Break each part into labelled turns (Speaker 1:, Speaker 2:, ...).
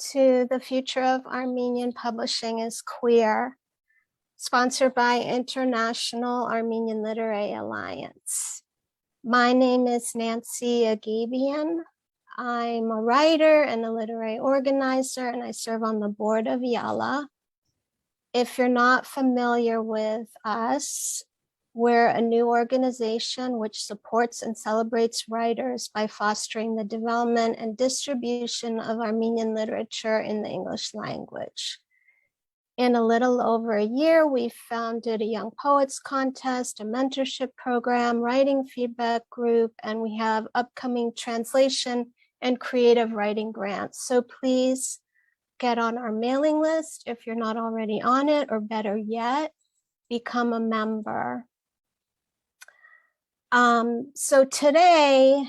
Speaker 1: to The Future of Armenian Publishing is Queer, sponsored by International Armenian Literary Alliance. My name is Nancy Agabian. I'm a writer and a literary organizer, and I serve on the board of IALA. If you're not familiar with us, we're a new organization which supports and celebrates writers by fostering the development and distribution of Armenian literature in the English language. In a little over a year, we founded a Young Poets Contest, a mentorship program, writing feedback group, and we have upcoming translation and creative writing grants. So please get on our mailing list if you're not already on it, or better yet, become a member. So today,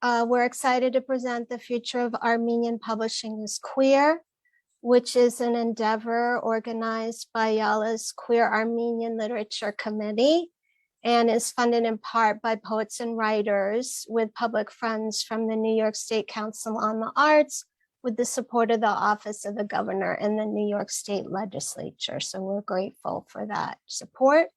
Speaker 1: we're excited to present The Future of Armenian Publishing is Queer, which is an endeavor organized by IALA's Queer Armenian Literature Committee and is funded in part by poets and writers with public funds from the New York State Council on the Arts, with the support of the Office of the Governor and the New York State Legislature. So we're grateful for that support.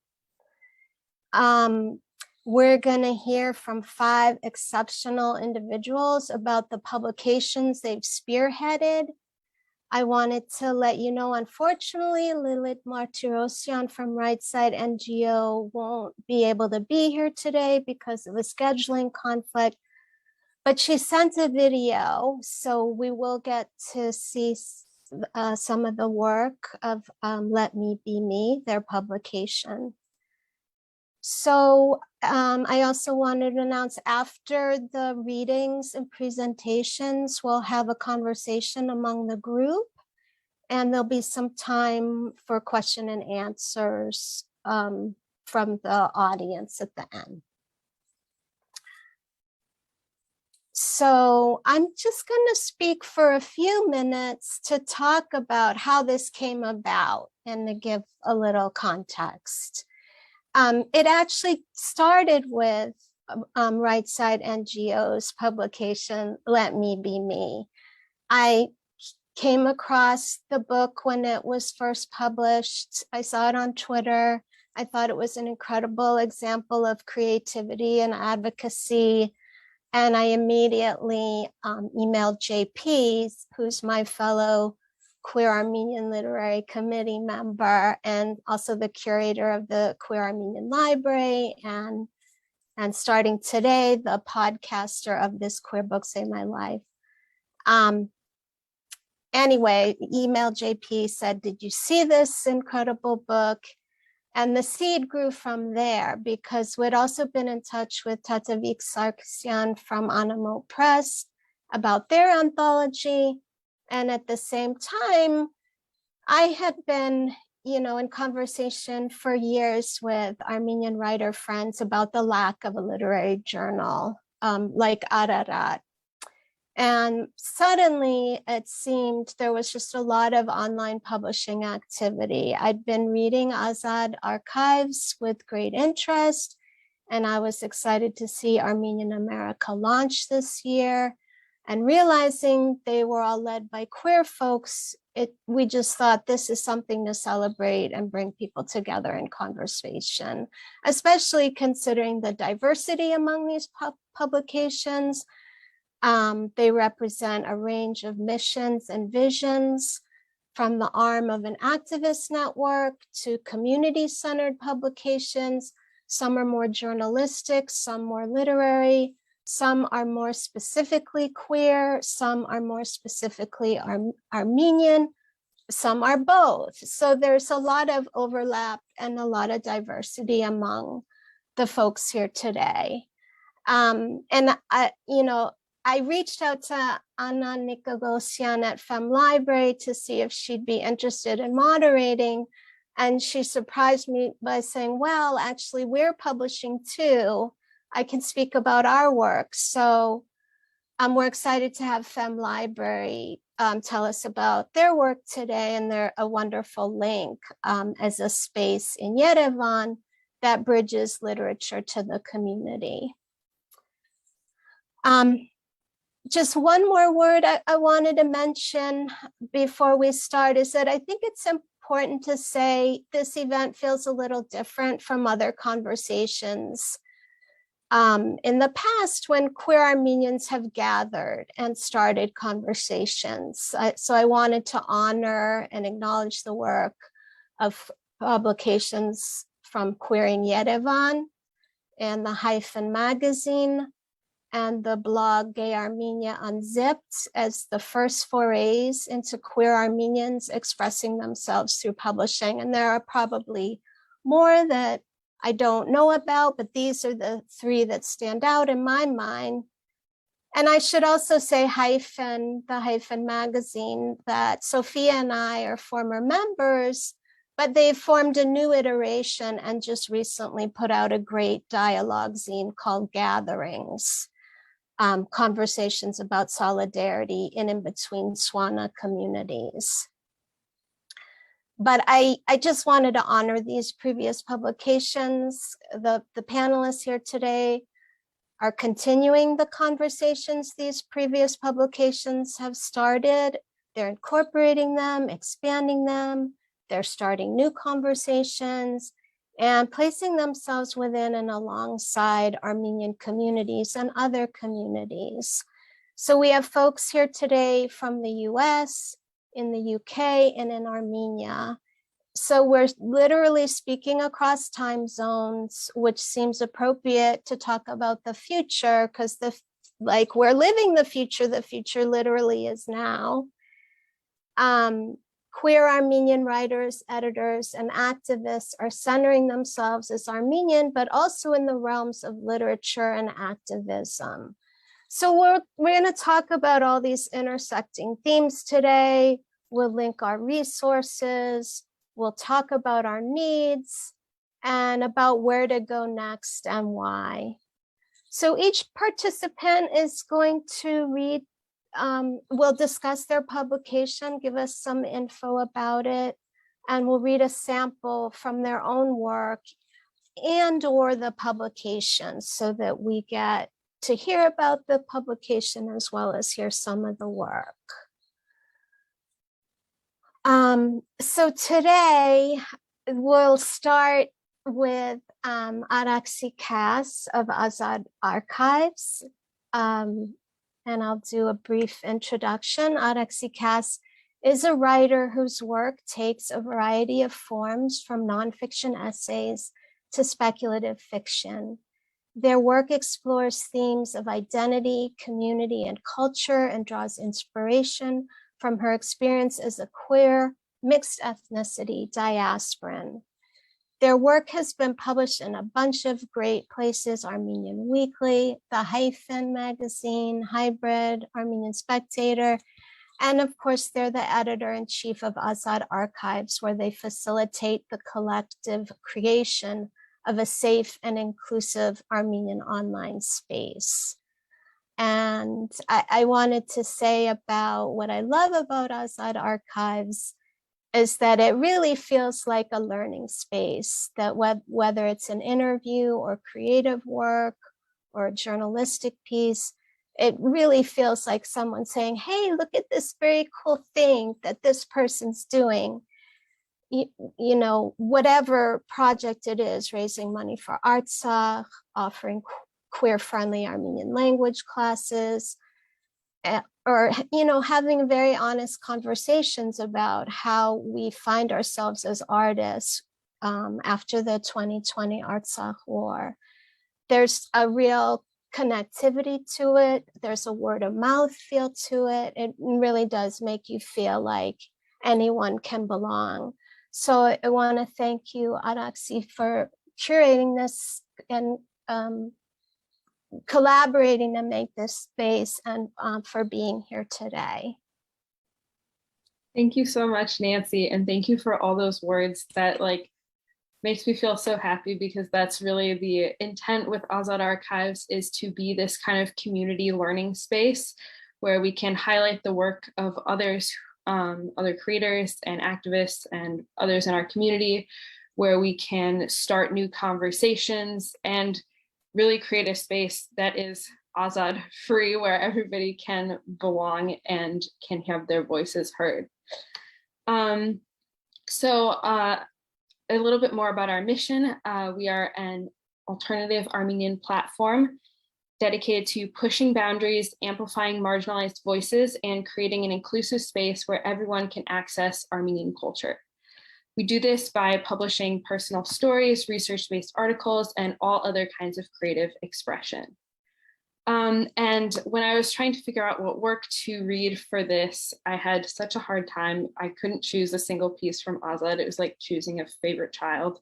Speaker 1: We're gonna hear from 5 exceptional individuals about the publications they've spearheaded. I wanted to let you know, unfortunately, Lilith Martiroshan from Right Side NGO won't be able to be here today because of a scheduling conflict, but she sent a video, so we will get to see some of the work of Let Me Be Me, their publication. So I also wanted to announce, after the readings and presentations, we'll have a conversation among the group, and there'll be some time for question and answers from the audience at the end. So I'm just going to speak for a few minutes to talk about how this came about and to give a little context. It actually started with Right Side NGO's publication, Let Me Be Me. I came across the book when it was first published. I saw it on Twitter. I thought it was an incredible example of creativity and advocacy. And I immediately emailed JP, who's my fellow Queer Armenian Literary Committee member and also the curator of the Queer Armenian Library, and starting today, the podcaster of This Queer Book Saved My Life. Anyway, emailed JP, said, did you see this incredible book? And the seed grew from there, because we'd also been in touch with Tatavik Sarkisian from Animo Press about their anthology. And at the same time, I had been, in conversation for years with Armenian writer friends about the lack of a literary journal like Ararat. And suddenly it seemed there was just a lot of online publishing activity. I'd been reading Azad archives with great interest, and I was excited to see Armenian America launch this year. And realizing they were all led by queer folks, we just thought this is something to celebrate and bring people together in conversation, especially considering the diversity among these publications. They represent a range of missions and visions, from the arm of an activist network to community-centered publications. Some are more journalistic, some more literary. Some are more specifically queer, some are more specifically Armenian, some are both. So there's a lot of overlap and a lot of diversity among the folks here today. And I reached out to Anna Nikogosyan at Fem Library to see if she'd be interested in moderating. And she surprised me by saying, well, actually, we're publishing too. I can speak about our work. So we're excited to have Fem Library tell us about their work today, and they're a wonderful link as a space in Yerevan that bridges literature to the community. just one more word I wanted to mention before we start is that I think it's important to say this event feels a little different from other conversations in the past when queer Armenians have gathered and started conversations. So I wanted to honor and acknowledge the work of publications from Queering Yerevan and the Hyphen magazine and the blog Gay Armenia Unzipped as the first forays into queer Armenians expressing themselves through publishing. And there are probably more that I don't know about, but these are the three that stand out in my mind. And I should also say Hyphen, the Hyphen magazine, that Sophia and I are former members, but they've formed a new iteration and just recently put out a great dialogue zine called Gatherings, conversations about solidarity in between Swana communities. But I just wanted to honor these previous publications. The panelists here today are continuing the conversations these previous publications have started. They're incorporating them, expanding them. They're starting new conversations and placing themselves within and alongside Armenian communities and other communities. So we have folks here today from the US, in the UK, and in Armenia. So we're literally speaking across time zones, which seems appropriate to talk about the future, because we're living the future literally is now. Queer Armenian writers, editors, and activists are centering themselves as Armenian, but also in the realms of literature and activism. So we're going to talk about all these intersecting themes today. We'll link our resources. We'll talk about our needs and about where to go next and why. So each participant is going to read, we'll discuss their publication, give us some info about it, and we'll read a sample from their own work and or the publication so that we get to hear about the publication as well as hear some of the work. So today we'll start with Araksi Kass of Azad Archives. And I'll do a brief introduction. Araksi Kass is a writer whose work takes a variety of forms from nonfiction essays to speculative fiction. Their work explores themes of identity, community, and culture and draws inspiration from her experience as a queer, mixed ethnicity diasporan. Their work has been published in a bunch of great places: Armenian Weekly, the Hyphen magazine, Hybrid, Armenian Spectator, and of course, they're the editor-in-chief of Azad Archives, where they facilitate the collective creation of a safe and inclusive Armenian online space. And I wanted to say about what I love about Azad Archives is that it really feels like a learning space, that whether it's an interview or creative work or a journalistic piece, it really feels like someone saying, hey, look at this very cool thing that this person's doing. You know, whatever project it is, raising money for Artsakh, offering queer-friendly Armenian language classes, or, you know, having very honest conversations about how we find ourselves as artists after the 2020 Artsakh war. There's a real connectivity to it. There's a word of mouth feel to it. It really does make you feel like anyone can belong. So I want to thank you, Araksi, for curating this and collaborating to make this space, and for being here today.
Speaker 2: Thank you so much, Nancy, and thank you for all those words. That makes me feel so happy, because that's really the intent with Azad Archives, is to be this kind of community learning space where we can highlight the work of others, other creators and activists and others in our community, where we can start new conversations and really create a space that is Azad free, where everybody can belong and can have their voices heard. A little bit more about our mission. We are an alternative Armenian platform dedicated to pushing boundaries, amplifying marginalized voices, and creating an inclusive space where everyone can access Armenian culture. We do this by publishing personal stories, research-based articles, and all other kinds of creative expression. And when I was trying to figure out what work to read for this, I had such a hard time. I couldn't choose a single piece from Azad. It was like choosing a favorite child.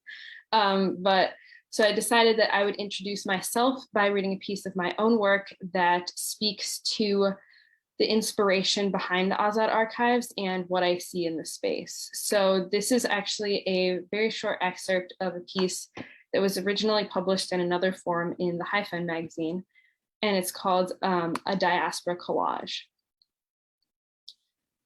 Speaker 2: So I decided that I would introduce myself by reading a piece of my own work that speaks to the inspiration behind the Azad archives and what I see in the space. So this is actually a very short excerpt of a piece that was originally published in another form in the Hyphen magazine, and it's called A Diaspora Collage.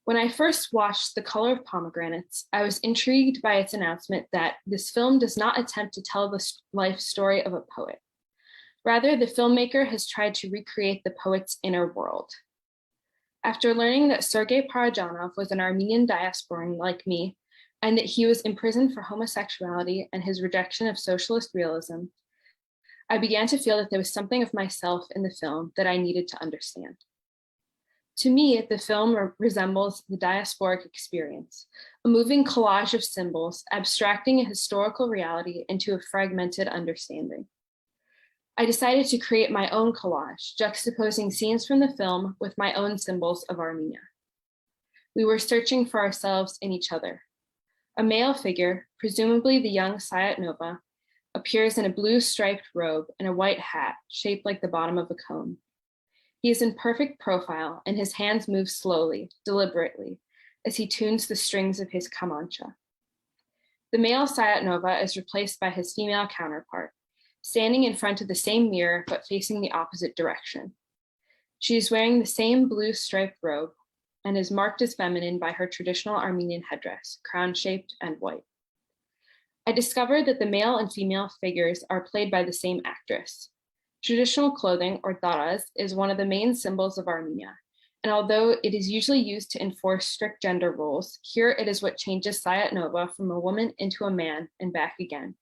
Speaker 2: When I first watched The Color of Pomegranates, I was intrigued by its announcement that this film does not attempt to tell the life story of a poet. Rather, the filmmaker has tried to recreate the poet's inner world. After learning that Sergei Parajanov was an Armenian diasporan like me, and that he was imprisoned for homosexuality and his rejection of socialist realism, I began to feel that there was something of myself in the film that I needed to understand. To me, the film resembles the diasporic experience, a moving collage of symbols abstracting a historical reality into a fragmented understanding. I decided to create my own collage, juxtaposing scenes from the film with my own symbols of Armenia. We were searching for ourselves in each other. A male figure, presumably the young Sayat Nova, appears in a blue striped robe and a white hat shaped like the bottom of a cone. He is in perfect profile and his hands move slowly, deliberately, as he tunes the strings of his kamancha. The male Sayat Nova is replaced by his female counterpart, standing in front of the same mirror but facing the opposite direction. She is wearing the same blue striped robe and is marked as feminine by her traditional Armenian headdress, crown-shaped and white. I discovered that the male and female figures are played by the same actress. Traditional clothing, or daras, is one of the main symbols of Armenia, and although it is usually used to enforce strict gender roles, here it is what changes Sayat Nova from a woman into a man and back again.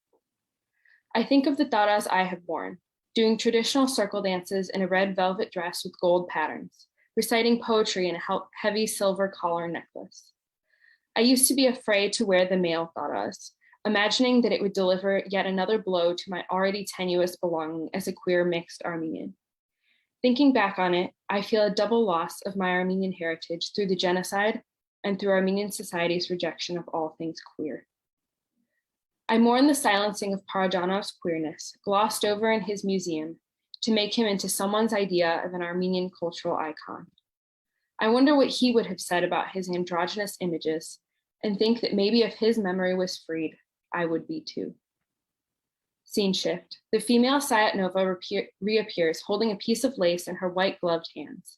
Speaker 2: I think of the daras I have worn, doing traditional circle dances in a red velvet dress with gold patterns, reciting poetry in a heavy silver collar necklace. I used to be afraid to wear the male daras, imagining that it would deliver yet another blow to my already tenuous belonging as a queer mixed Armenian. Thinking back on it, I feel a double loss of my Armenian heritage through the genocide and through Armenian society's rejection of all things queer. I mourn the silencing of Parajanov's queerness, glossed over in his museum, to make him into someone's idea of an Armenian cultural icon. I wonder what he would have said about his androgynous images, and think that maybe if his memory was freed, I would be too. Scene shift. The female Sayat Nova reappears holding a piece of lace in her white gloved hands.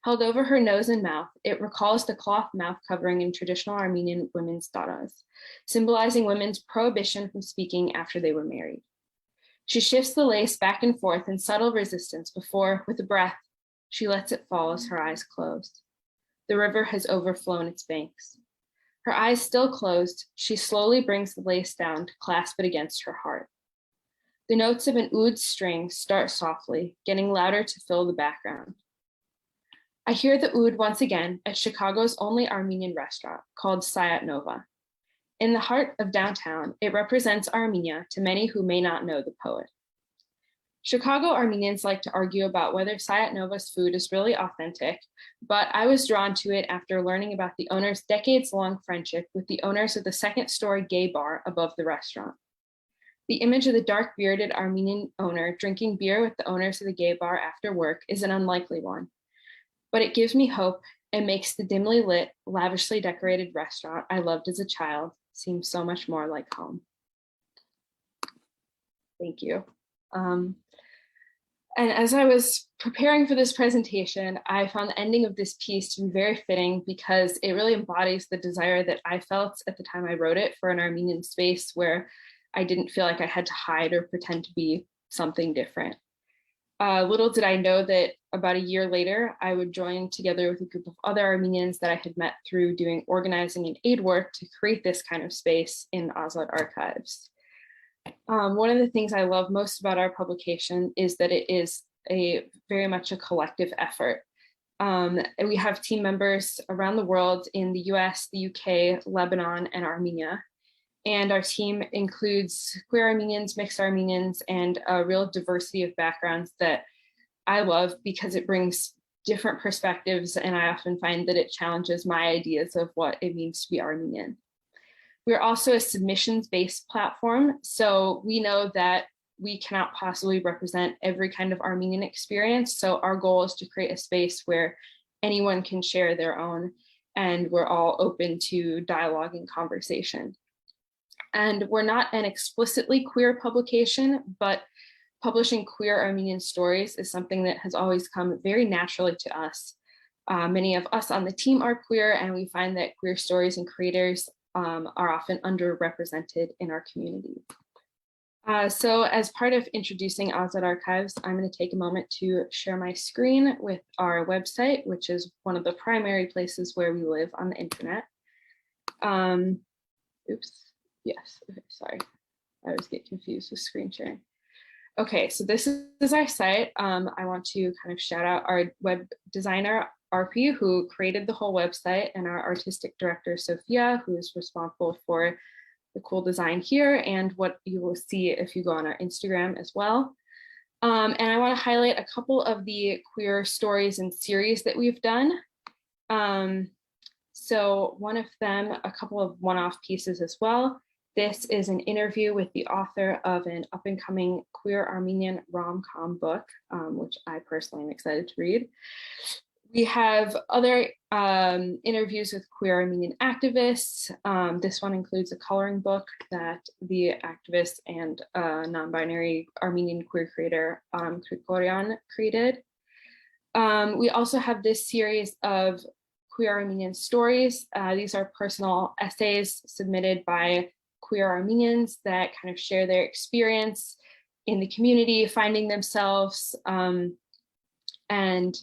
Speaker 2: Held over her nose and mouth, it recalls the cloth mouth covering in traditional Armenian women's daras, symbolizing women's prohibition from speaking after they were married. She shifts the lace back and forth in subtle resistance before, with a breath, she lets it fall as her eyes close. The river has overflown its banks. Her eyes still closed, she slowly brings the lace down to clasp it against her heart. The notes of an oud string start softly, getting louder to fill the background. I hear the oud once again at Chicago's only Armenian restaurant, called Sayat Nova. In the heart of downtown, it represents Armenia to many who may not know the poet. Chicago Armenians like to argue about whether Sayat Nova's food is really authentic, but I was drawn to it after learning about the owner's decades-long friendship with the owners of the second-story gay bar above the restaurant. The image of the dark-bearded Armenian owner drinking beer with the owners of the gay bar after work is an unlikely one, but it gives me hope and makes the dimly lit, lavishly decorated restaurant I loved as a child seem so much more like home. Thank you. And as I was preparing for this presentation, I found the ending of this piece to be very fitting because it really embodies the desire that I felt at the time I wrote it for an Armenian space where I didn't feel like I had to hide or pretend to be something different. Little did I know that about a year later, I would join together with a group of other Armenians that I had met through doing organizing and aid work to create this kind of space in Azad Archives. One of the things I love most about our publication is that it is very much a collective effort. And we have team members around the world in the US, the UK, Lebanon, and Armenia. And our team includes queer Armenians, mixed Armenians, and a real diversity of backgrounds that I love because it brings different perspectives, and I often find that it challenges my ideas of what it means to be Armenian. We're also a submissions-based platform, so we know that we cannot possibly represent every kind of Armenian experience, so our goal is to create a space where anyone can share their own, and we're all open to dialogue and conversation. And we're not an explicitly queer publication, but publishing queer Armenian stories is something that has always come very naturally to us. Many of us on the team are queer, and we find that queer stories and creators are often underrepresented in our community. So as part of introducing Azad Archives, I'm going to take a moment to share my screen with our website, which is one of the primary places where we live on the internet. Oops. Yes, okay, sorry. I always get confused with screen sharing. Okay, so this is our site. I want to kind of shout out our web designer, Arpi, who created the whole website, and our artistic director, Sophia, who is responsible for the cool design here and what you will see if you go on our Instagram as well. And I want to highlight a couple of the queer stories and series that we've done. So one of them, a couple of one-off pieces as well. This is an interview with the author of an up-and-coming queer Armenian rom-com book, which I personally am excited to read. We have other interviews with queer Armenian activists. This one includes a coloring book that the activist and non-binary Armenian queer creator Krikorian created. We also have this series of queer Armenian stories. These are personal essays submitted by queer Armenians that kind of share their experience in the community, finding themselves. And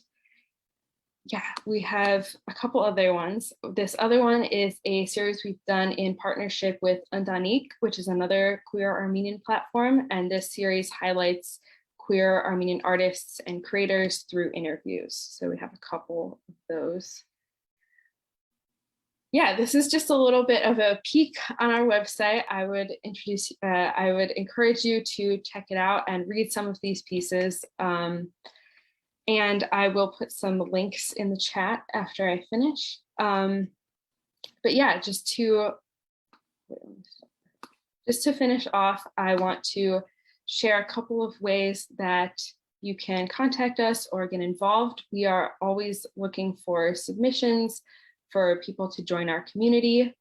Speaker 2: yeah, we have a couple other ones. This other one is a series we've done in partnership with Undanik, which is another queer Armenian platform. And this series highlights queer Armenian artists and creators through interviews. So we have a couple of those. Yeah, this is just a little bit of a peek on our website. I would encourage you to check it out and read some of these pieces. And I will put some links in the chat after I finish. But yeah, just to finish off, I want to share a couple of ways that you can contact us or get involved. We are always looking for submissions for people to join our community.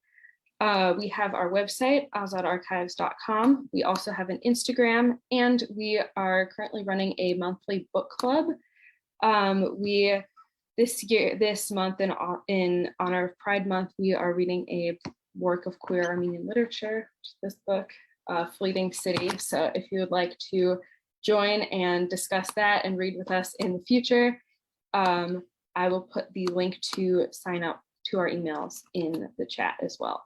Speaker 2: We have our website, azadarchives.com. We also have an Instagram, and we are currently running a monthly book club. This month in honor of Pride Month, we are reading a work of queer Armenian literature, this book, Fleeting City. So if you would like to join and discuss that and read with us in the future, I will put the link to sign up to our emails in the chat as well.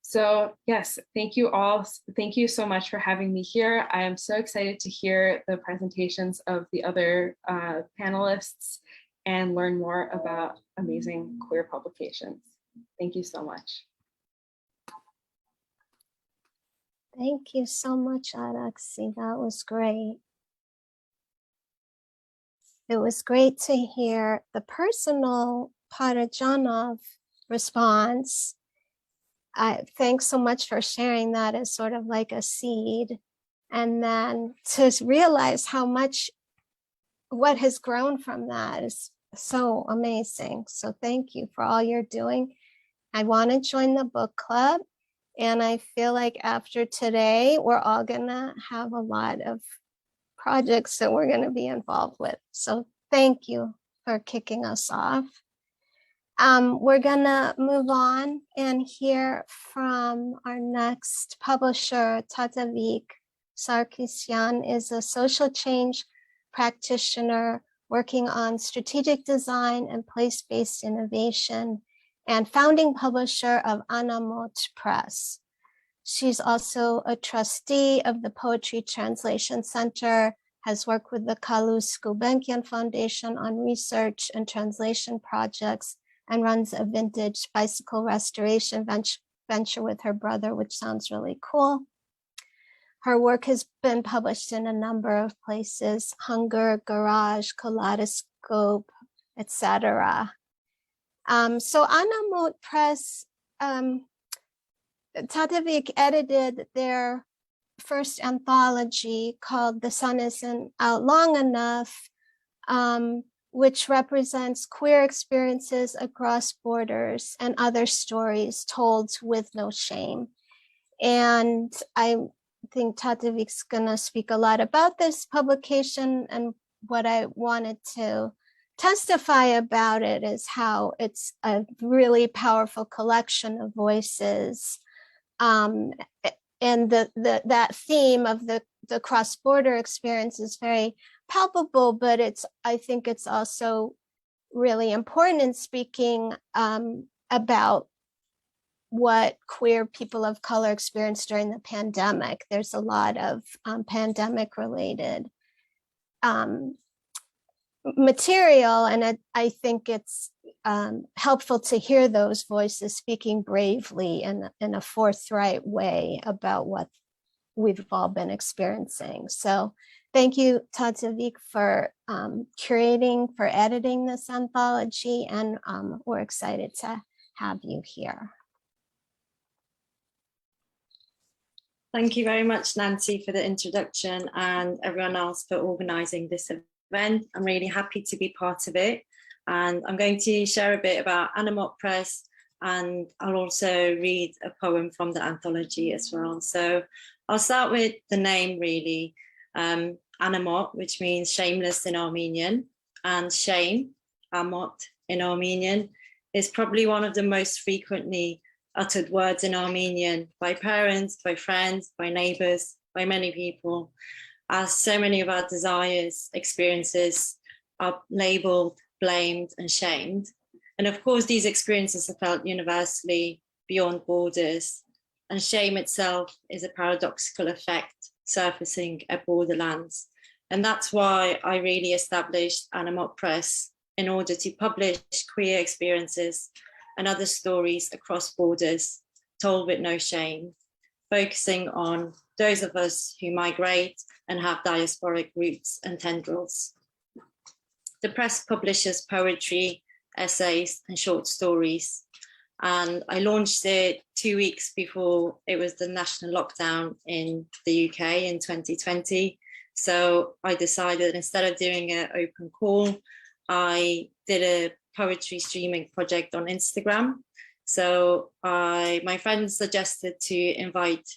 Speaker 2: So yes, thank you all. Thank you so much for having me here. I am so excited to hear the presentations of the other panelists and learn more about amazing queer publications. Thank you so much.
Speaker 1: Thank you so much, Araksi. That was great. It was great to hear the personal Parajanov response. Thanks so much for sharing that as sort of like a seed. And then to realize how much what has grown from that is so amazing. So thank you for all you're doing. I want to join the book club. And I feel like after today, we're all gonna have a lot of projects that we're gonna be involved with. So thank you for kicking us off. We're gonna move on and hear from our next publisher. Tatavik Sarkisian is a social change practitioner working on strategic design and place-based innovation, and founding publisher of Anamot Press. She's also a trustee of the Poetry Translation Center, has worked with the Kalus Gulbenkian Foundation on research and translation projects, and runs a vintage bicycle restoration venture with her brother, which sounds really cool. Her work has been published in a number of places: Hunger, Garage, Kaleidoscope, etc. So Anamot Press, Tatavik edited their first anthology called The Sun Isn't Out Long Enough, which represents queer experiences across borders and other stories told with no shame. And I think Tatavik's gonna speak a lot about this publication, and what I wanted to testify about it is how it's a really powerful collection of voices. And that theme of the cross-border experience is very palpable, but I think it's also really important in speaking about what queer people of color experienced during the pandemic. There's a lot of pandemic-related material, and I think it's helpful to hear those voices speaking bravely in a forthright way about what we've all been experiencing. So thank you, Tatavik, for curating, for editing this anthology, and we're excited to have you here.
Speaker 3: Thank you very much, Nancy, for the introduction, and everyone else for organising this event. I'm really happy to be part of it. And I'm going to share a bit about Anamot Press, and I'll also read a poem from the anthology as well. So I'll start with the name, really. Anamot, which means shameless in Armenian, and shame, amot, in Armenian, is probably one of the most frequently uttered words in Armenian by parents, by friends, by neighbors, by many people, as so many of our desires, experiences are labeled, blamed, and shamed. And of course, these experiences are felt universally beyond borders, and shame itself is a paradoxical effect surfacing at borderlands. And that's why I really established Anamot Press, in order to publish queer experiences and other stories across borders, told with no shame, focusing on those of us who migrate and have diasporic roots and tendrils. The press publishes poetry, essays, and short stories. And I launched it 2 weeks before it was the national lockdown in the UK in 2020. So I decided, instead of doing an open call, I did a poetry streaming project on Instagram. So my friends suggested to invite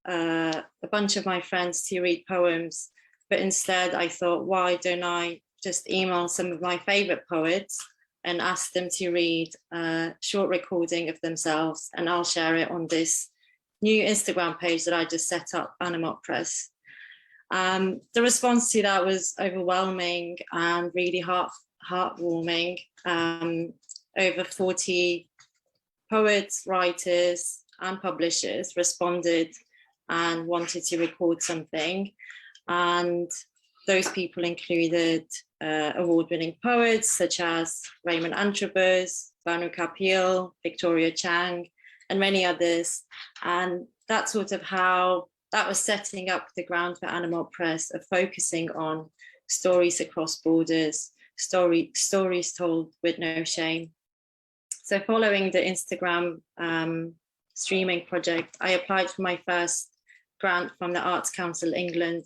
Speaker 3: a bunch of my friends to read poems, but instead I thought, why don't I just email some of my favorite poets and ask them to read a short recording of themselves, and I'll share it on this new Instagram page that I just set up, Anamot Press. The response to that was overwhelming and really heartwarming. Over 40 poets, writers, and publishers responded and wanted to record something. And those people included award-winning poets such as Raymond Antrobus, Banu Kapil, Victoria Chang, and many others. And that's sort of how that was setting up the ground for Anamot Press, of focusing on stories across borders, stories told with no shame. So following the Instagram streaming project, I applied for my first grant from the Arts Council England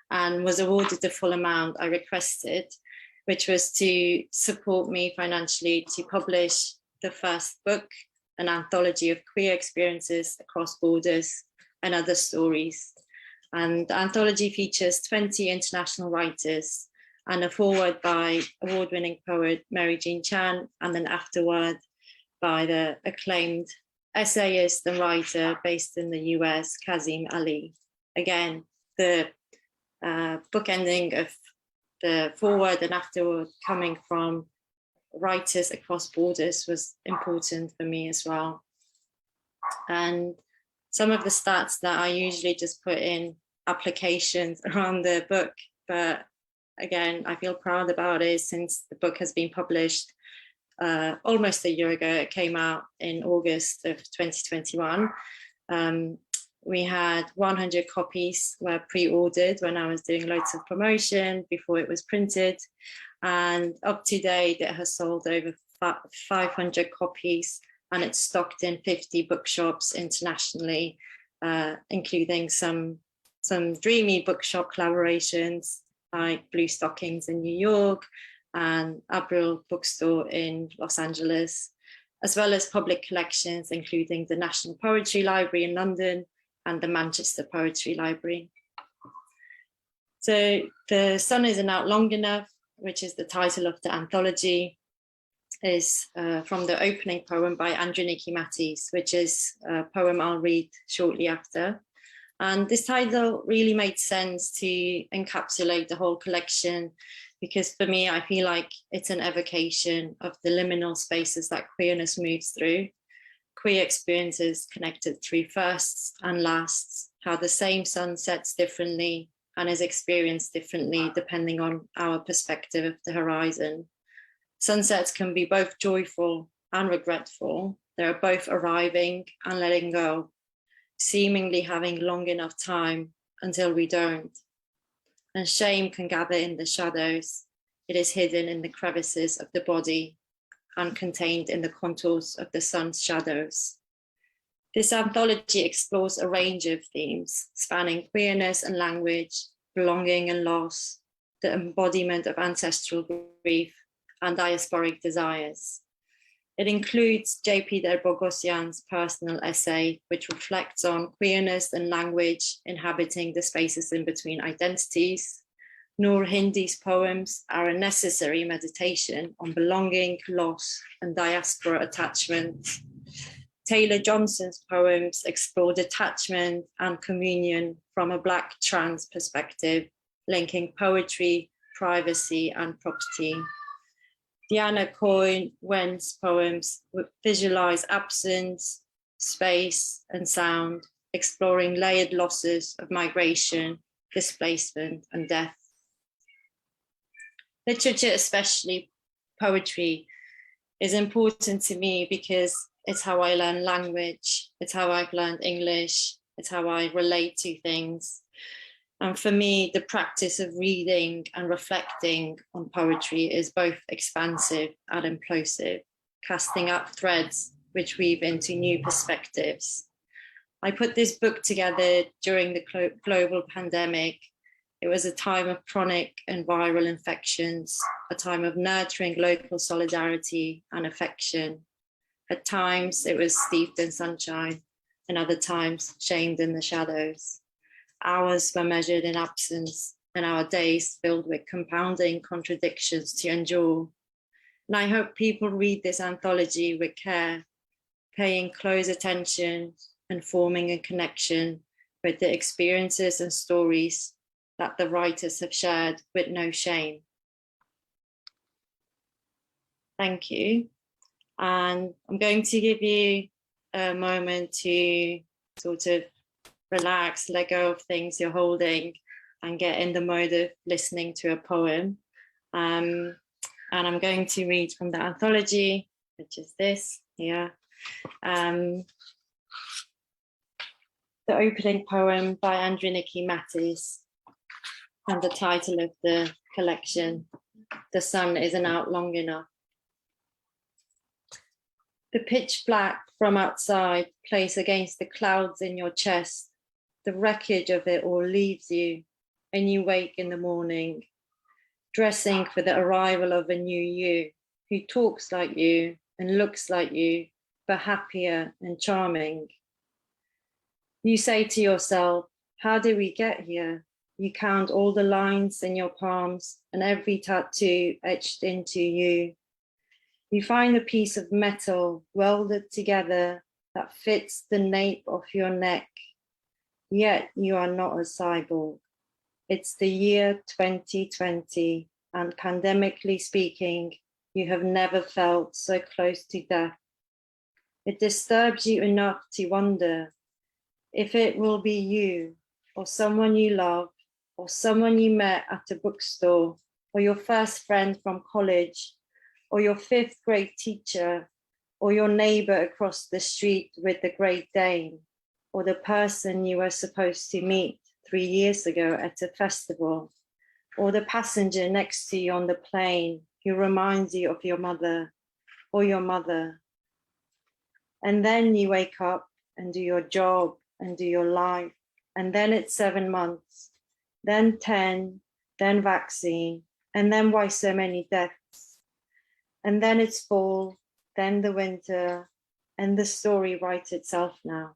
Speaker 3: and was awarded the full amount I requested, which was to support me financially to publish the first book, an anthology of queer experiences across borders and other stories. And the anthology features 20 international writers and a foreword by award-winning poet Mary Jean Chan, and an afterword by the acclaimed essayist and writer based in the US, Kazim Ali. Again, the bookending of the forward and afterward coming from writers across borders was important for me as well. And some of the stats that I usually just put in applications around the book, but again, I feel proud about it since the book has been published almost a year ago. It came out in August of 2021. We had 100 copies were pre-ordered when I was doing loads of promotion before it was printed. And up to date, it has sold over 500 copies, and it's stocked in 50 bookshops internationally, including some dreamy bookshop collaborations like Blue Stockings in New York and Abril Bookstore in Los Angeles, as well as public collections, including the National Poetry Library in London and the Manchester Poetry Library. So The Sun Isn't Out Long Enough, which is the title of the anthology, is from the opening poem by Androniki Matis, which is a poem I'll read shortly after. And this title really made sense to encapsulate the whole collection, because for me, I feel like it's an evocation of the liminal spaces that queerness moves through, queer experiences connected through firsts and lasts, how the same sun sets differently and is experienced differently depending on our perspective of the horizon. Sunsets can be both joyful and regretful. They're both arriving and letting go, seemingly having long enough time until we don't. And shame can gather in the shadows. It is hidden in the crevices of the body and contained in the contours of the sun's shadows. This anthology explores a range of themes spanning queerness and language, belonging and loss, the embodiment of ancestral grief, and diasporic desires. It includes J.P. Bogosian's personal essay, which reflects on queerness and language inhabiting the spaces in between identities. Noor Hindi's poems are a necessary meditation on belonging, loss, and diaspora attachment. Taylor Johnson's poems explore detachment and communion from a Black trans perspective, linking poetry, privacy, and property. Diana Coyne-Wen's poems visualize absence, space, and sound, exploring layered losses of migration, displacement, and death. Literature, especially poetry, is important to me because it's how I learn language, it's how I've learned English, it's how I relate to things. And for me, the practice of reading and reflecting on poetry is both expansive and implosive, casting out threads which weave into new perspectives. I put this book together during the global pandemic. It was a time of chronic and viral infections, a time of nurturing local solidarity and affection. At times, it was steeped in sunshine, and other times, shamed in the shadows. Hours were measured in absence, and our days filled with compounding contradictions to endure. And I hope people read this anthology with care, paying close attention and forming a connection with the experiences and stories that the writers have shared with no shame. Thank you. And I'm going to give you a moment to sort of relax, let go of things you're holding, and get in the mode of listening to a poem. And I'm going to read from the anthology, which is this here. The opening poem by Androniki Matis, and the title of the collection, The Sun Isn't Out Long Enough. The pitch black from outside plays against the clouds in your chest. The wreckage of it all leaves you, and you wake in the morning, dressing for the arrival of a new you, who talks like you and looks like you, but happier and charming. You say to yourself, how did we get here? You count all the lines in your palms and every tattoo etched into you. You find a piece of metal welded together that fits the nape of your neck. Yet you are not a cyborg. It's the year 2020, and pandemically speaking, you have never felt so close to death. It disturbs you enough to wonder if it will be you or someone you love or someone you met at a bookstore or your first friend from college or your fifth grade teacher or your neighbor across the street with the Great Dane or the person you were supposed to meet 3 years ago at a festival or the passenger next to you on the plane who reminds you of your mother or your mother. And then you wake up and do your job and do your life. And then it's 7 months, then 10, then vaccine, and then why so many deaths? And then it's fall, then the winter, and the story writes itself now.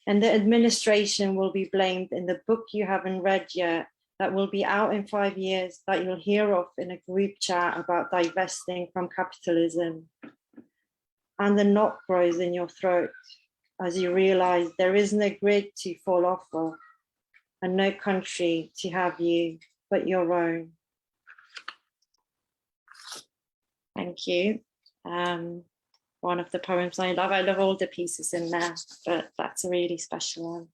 Speaker 3: And the administration will be blamed in the book you haven't read yet, that will be out in 5 years, that you'll hear of in a group chat about divesting from capitalism. And the knot grows in your throat as you realize there isn't a grid to fall off of and no country to have you but your own. Thank you. One of the poems I love all the pieces in there, but that's a really special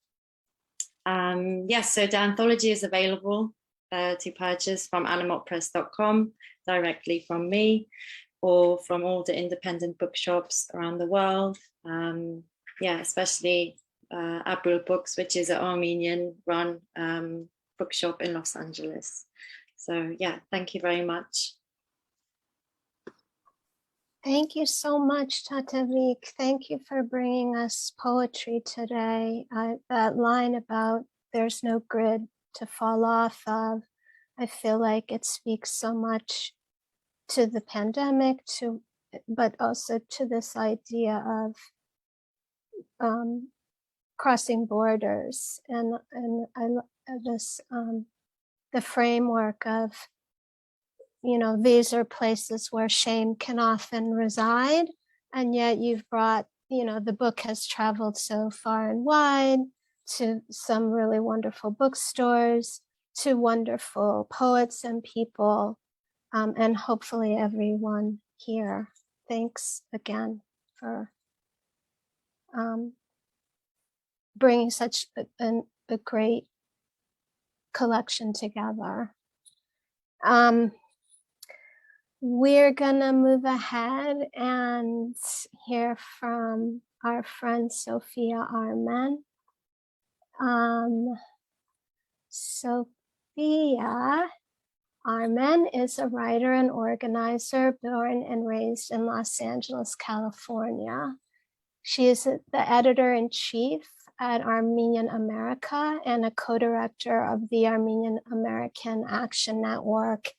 Speaker 3: one. Yes, so the anthology is available to purchase from animotpress.com, directly from me, or from all the independent bookshops around the world. Yeah, especially Abril Books, which is an Armenian run bookshop in Los Angeles. So yeah, thank you very much.
Speaker 1: Thank you so much, Tatavik. Thank you for bringing us poetry today. That line about there's no grid to fall off of, I feel like it speaks so much to the pandemic, but also to this idea of crossing borders and this the framework of, you know, these are places where shame can often reside, and yet you've brought, you know, the book has traveled so far and wide to some really wonderful bookstores, to wonderful poets and people, and hopefully everyone here. Thanks again for bringing such a great collection together. We're gonna move ahead and hear from our friend Sophia Armen. Sophia Armen is a writer and organizer born and raised in Los Angeles, California. She is the editor-in-chief at Armenian America and a co-director of the Armenian American Action Network,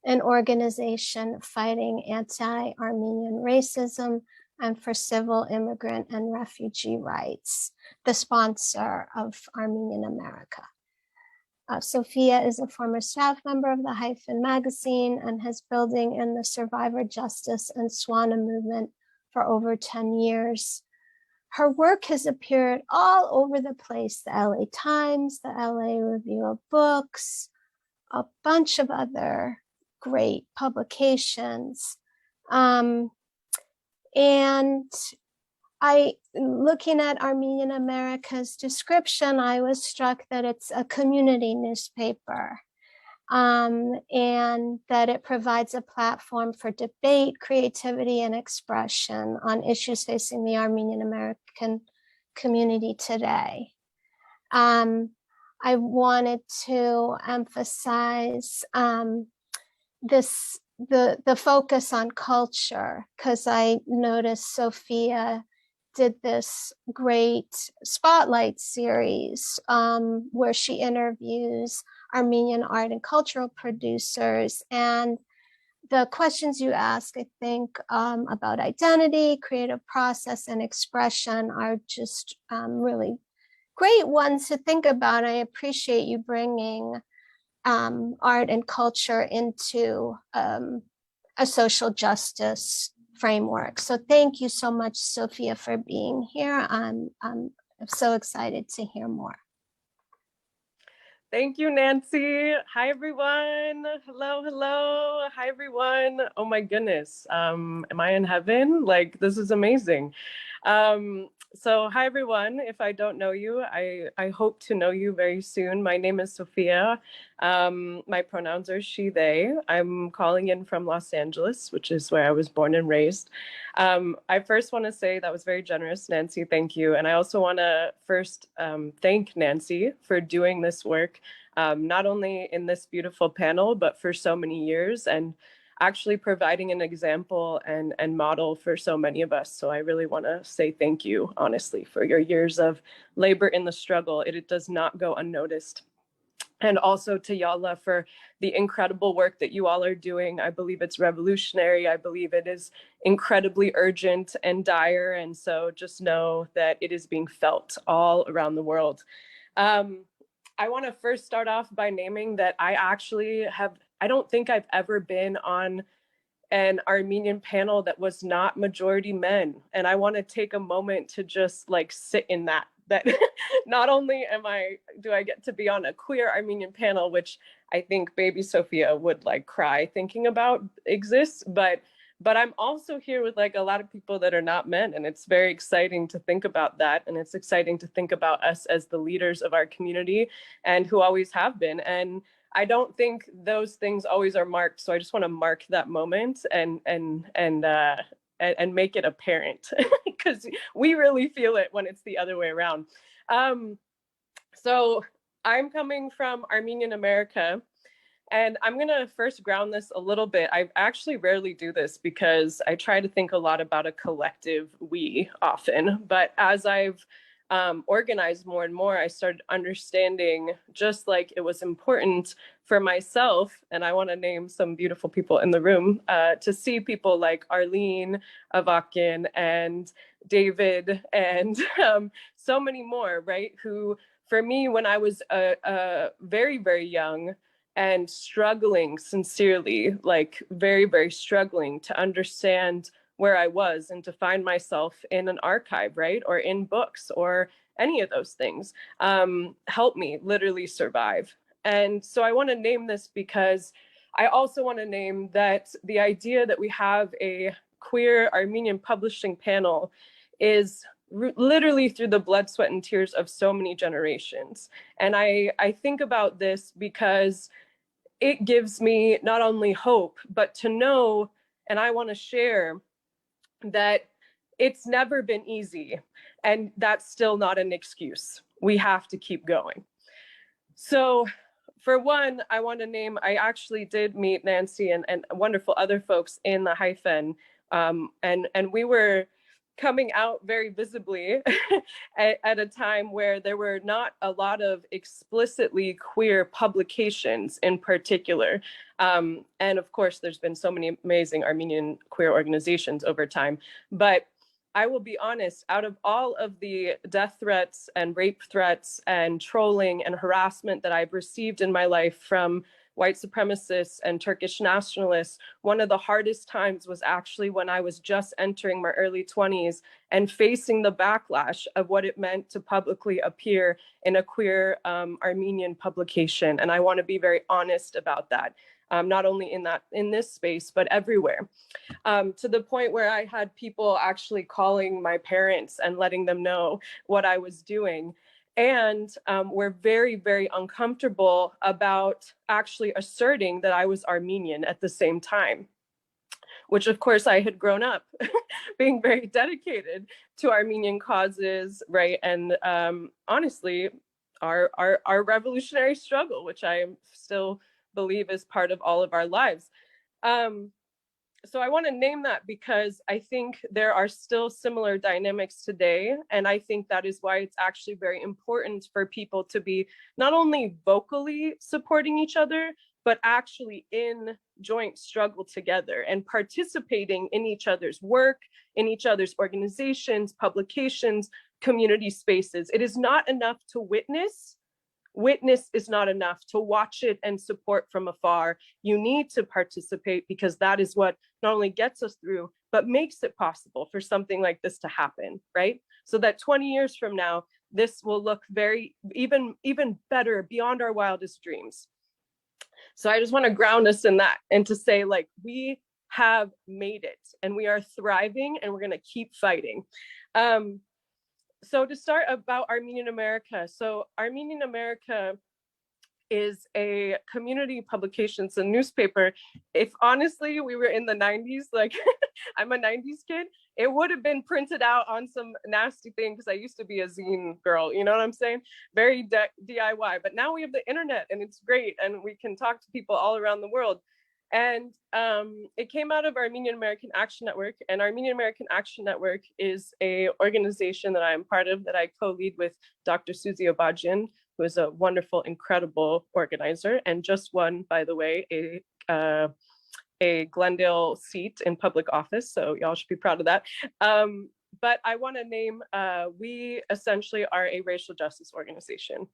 Speaker 1: an organization fighting anti-Armenian racism and for civil immigrant and refugee rights, the sponsor of Armenian America. Sophia is a former staff member of the Hyphen magazine and has building in the survivor justice and SWANA movement for over 10 years. Her work has appeared all over the place, the LA Times, the LA Review of Books, a bunch of other great publications. And looking at Armenian America's description, I was struck that it's a community newspaper, and that it provides a platform for debate, creativity, and expression on issues facing the Armenian American community today. I wanted to emphasize the focus on culture, because I noticed Sophia did this great spotlight series where she interviews Armenian art and cultural producers. And the questions you ask, I think, about identity, creative process, and expression are just really great ones to think about. I appreciate you bringing art and culture into a social justice framework. So thank you so much, Sophia, for being here. I'm so excited to hear more.
Speaker 4: Thank you, Nancy. Hi, everyone. Hello, hello. Hi, everyone. Oh my goodness. Am I in heaven? Like, this is amazing. So hi, everyone. If I don't know you, I hope to know you very soon. My name is Sophia. My pronouns are she, they. I'm calling in from Los Angeles, which is where I was born and raised. I first want to say that was very generous, Nancy. Thank you. And I also want to first thank Nancy for doing this work, not only in this beautiful panel, but for so many years, and actually providing an example and model for so many of us. So I really want to say thank you, honestly, for your years of labor in the struggle. It does not go unnoticed. And also to IALA for the incredible work that you all are doing. I believe it's revolutionary. I believe it is incredibly urgent and dire. And so just know that it is being felt all around the world. I want to first start off by naming that I don't think I've ever been on an Armenian panel that was not majority men. And I want to take a moment to just like sit in that not only do I get to be on a queer Armenian panel, which I think baby Sophia would like cry thinking about exists, but I'm also here with like a lot of people that are not men. And it's very exciting to think about that. And it's exciting to think about us as the leaders of our community and who always have been. And I don't think those things always are marked. So I just want to mark that moment and make it apparent because we really feel it when it's the other way around. So I'm coming from Armenian America, and I'm going to first ground this a little bit. I actually rarely do this because I try to think a lot about a collective we often, but as I've organized more and more, I started understanding just like it was important for myself, and I want to name some beautiful people in the room, to see people like Arlene Avakin and David and so many more, right? Who, for me, when I was very, very young and struggling sincerely, like very, very struggling to understand where I was and to find myself in an archive, right? Or in books or any of those things, helped me literally survive. And so I want to name this because I also want to name that the idea that we have a queer Armenian publishing panel is literally through the blood, sweat, and tears of so many generations. And I think about this because it gives me not only hope, but to know, and I want to share that it's never been easy, and that's still not an excuse. We have to keep going. So for one, I want to name, I actually did meet Nancy and wonderful other folks in the hyphen, and we were coming out very visibly at a time where there were not a lot of explicitly queer publications in particular. And of course, there's been so many amazing Armenian queer organizations over time. But I will be honest, out of all of the death threats and rape threats and trolling and harassment that I've received in my life from white supremacists and Turkish nationalists, one of the hardest times was actually when I was just entering my early 20s and facing the backlash of what it meant to publicly appear in a queer Armenian publication. And I want to be very honest about that, not only in this space, but everywhere. To the point where I had people actually calling my parents and letting them know what I was doing. And were very, very uncomfortable about actually asserting that I was Armenian at the same time, which of course I had grown up being very dedicated to Armenian causes, right? And honestly, our revolutionary struggle, which I still believe is part of all of our lives. So I want to name that because I think there are still similar dynamics today. And I think that is why it's actually very important for people to be not only vocally supporting each other, but actually in joint struggle together and participating in each other's work, in each other's organizations, publications, community spaces. It is not enough to witness. Witness is not enough. To watch it and support from afar. You need to participate because that is what not only gets us through, but makes it possible for something like this to happen, right? So that 20 years from now, this will look even better beyond our wildest dreams. So I just want to ground us in that and to say, like, we have made it and we are thriving and we're going to keep fighting. So to start about Armenian America. So Armenian America is a community publication, it's a newspaper. If honestly we were in the 90s, like I'm a 90s kid, it would have been printed out on some nasty thing, because I used to be a zine girl, you know what I'm saying? Very DIY, but now we have the internet and it's great and we can talk to people all around the world. And it came out of Armenian American Action Network, and Armenian American Action Network is a organization that I am part of, that I co-lead with Dr. Susie Obadjian, who is a wonderful, incredible organizer, and just won, by the way, a Glendale seat in public office. So y'all should be proud of that. But I want to name, we essentially are a racial justice organization.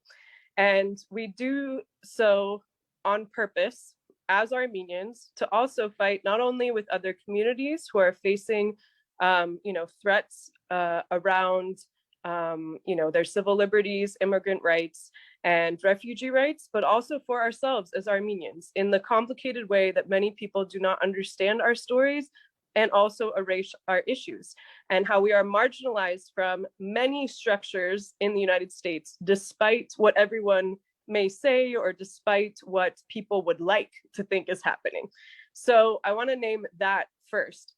Speaker 4: And we do so on purpose as Armenians to also fight not only with other communities who are facing, threats around their civil liberties, immigrant rights, and refugee rights, but also for ourselves as Armenians in the complicated way that many people do not understand our stories and also erase our issues, and how we are marginalized from many structures in the United States, despite what everyone may say or despite what people would like to think is happening. So I want to name that first.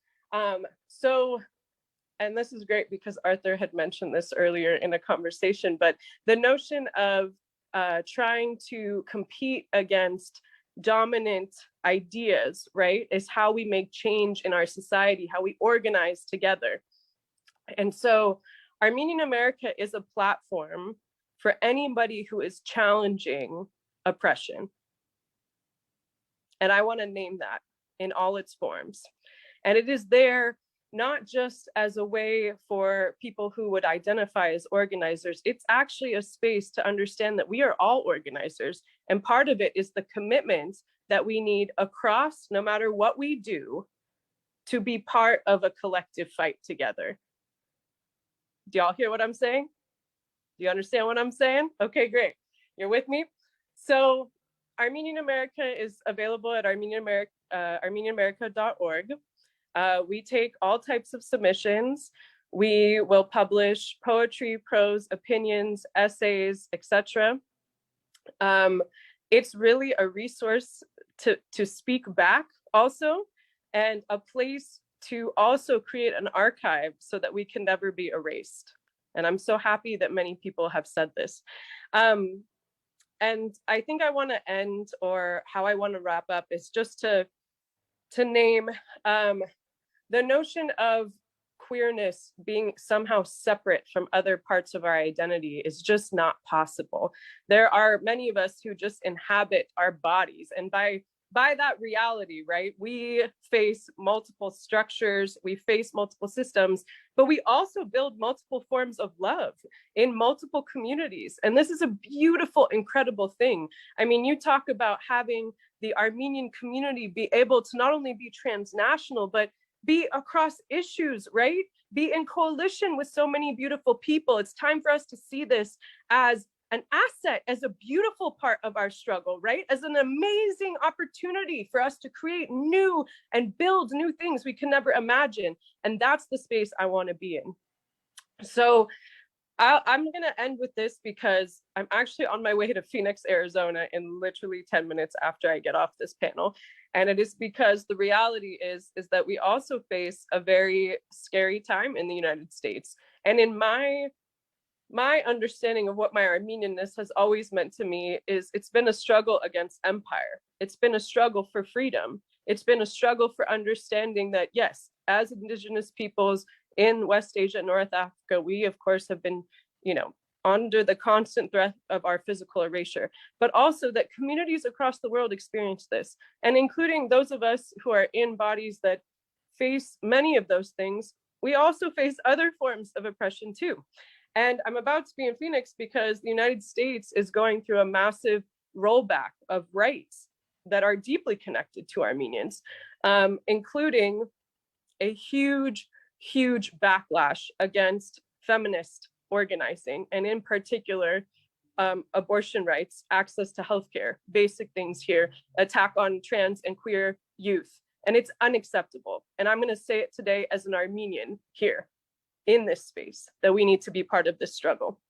Speaker 4: And this is great because Arthur had mentioned this earlier in a conversation, but the notion of trying to compete against dominant ideas, right, is how we make change in our society, how we organize together. And so Armenian America is a platform for anybody who is challenging oppression. And I want to name that in all its forms. And it is there not just as a way for people who would identify as organizers, it's actually a space to understand that we are all organizers. And part of it is the commitment that we need across, no matter what we do, to be part of a collective fight together. Do y'all hear what I'm saying? Do you understand what I'm saying? Okay, great. You're with me? So Armenian America is available at armenianamerica.org. We take all types of submissions. We will publish poetry, prose, opinions, essays, etc. It's really a resource to speak back also, and a place to also create an archive so that we can never be erased. And I'm so happy that many people have said this. And I think I want to end, or how I want to wrap up, is just to name the notion of queerness being somehow separate from other parts of our identity is just not possible. There are many of us who just inhabit our bodies, and by that reality, right, we face multiple structures, we face multiple systems, but we also build multiple forms of love in multiple communities. And this is a beautiful, incredible thing. I mean, you talk about having the Armenian community be able to not only be transnational, but be across issues, right? Be in coalition with so many beautiful people. It's time for us to see this as an asset, as a beautiful part of our struggle, right? As an amazing opportunity for us to create new and build new things we can never imagine. And that's the space I want to be in. So I'm going to end with this because I'm actually on my way to Phoenix, Arizona in literally 10 minutes after I get off this panel. And it is because the reality is that we also face a very scary time in the United States. And in my understanding of what my Armenianness has always meant to me is it's been a struggle against empire. It's been a struggle for freedom. It's been a struggle for understanding that, yes, as Indigenous peoples in West Asia, North Africa, we of course have been, under the constant threat of our physical erasure, but also that communities across the world experience this, and including those of us who are in bodies that face many of those things, we also face other forms of oppression too. And I'm about to be in Phoenix because the United States is going through a massive rollback of rights that are deeply connected to Armenians, including a huge backlash against feminist organizing, and in particular, abortion rights, access to healthcare, basic things here, attack on trans and queer youth. And it's unacceptable. And I'm going to say it today as an Armenian here in this space, that we need to be part of this struggle.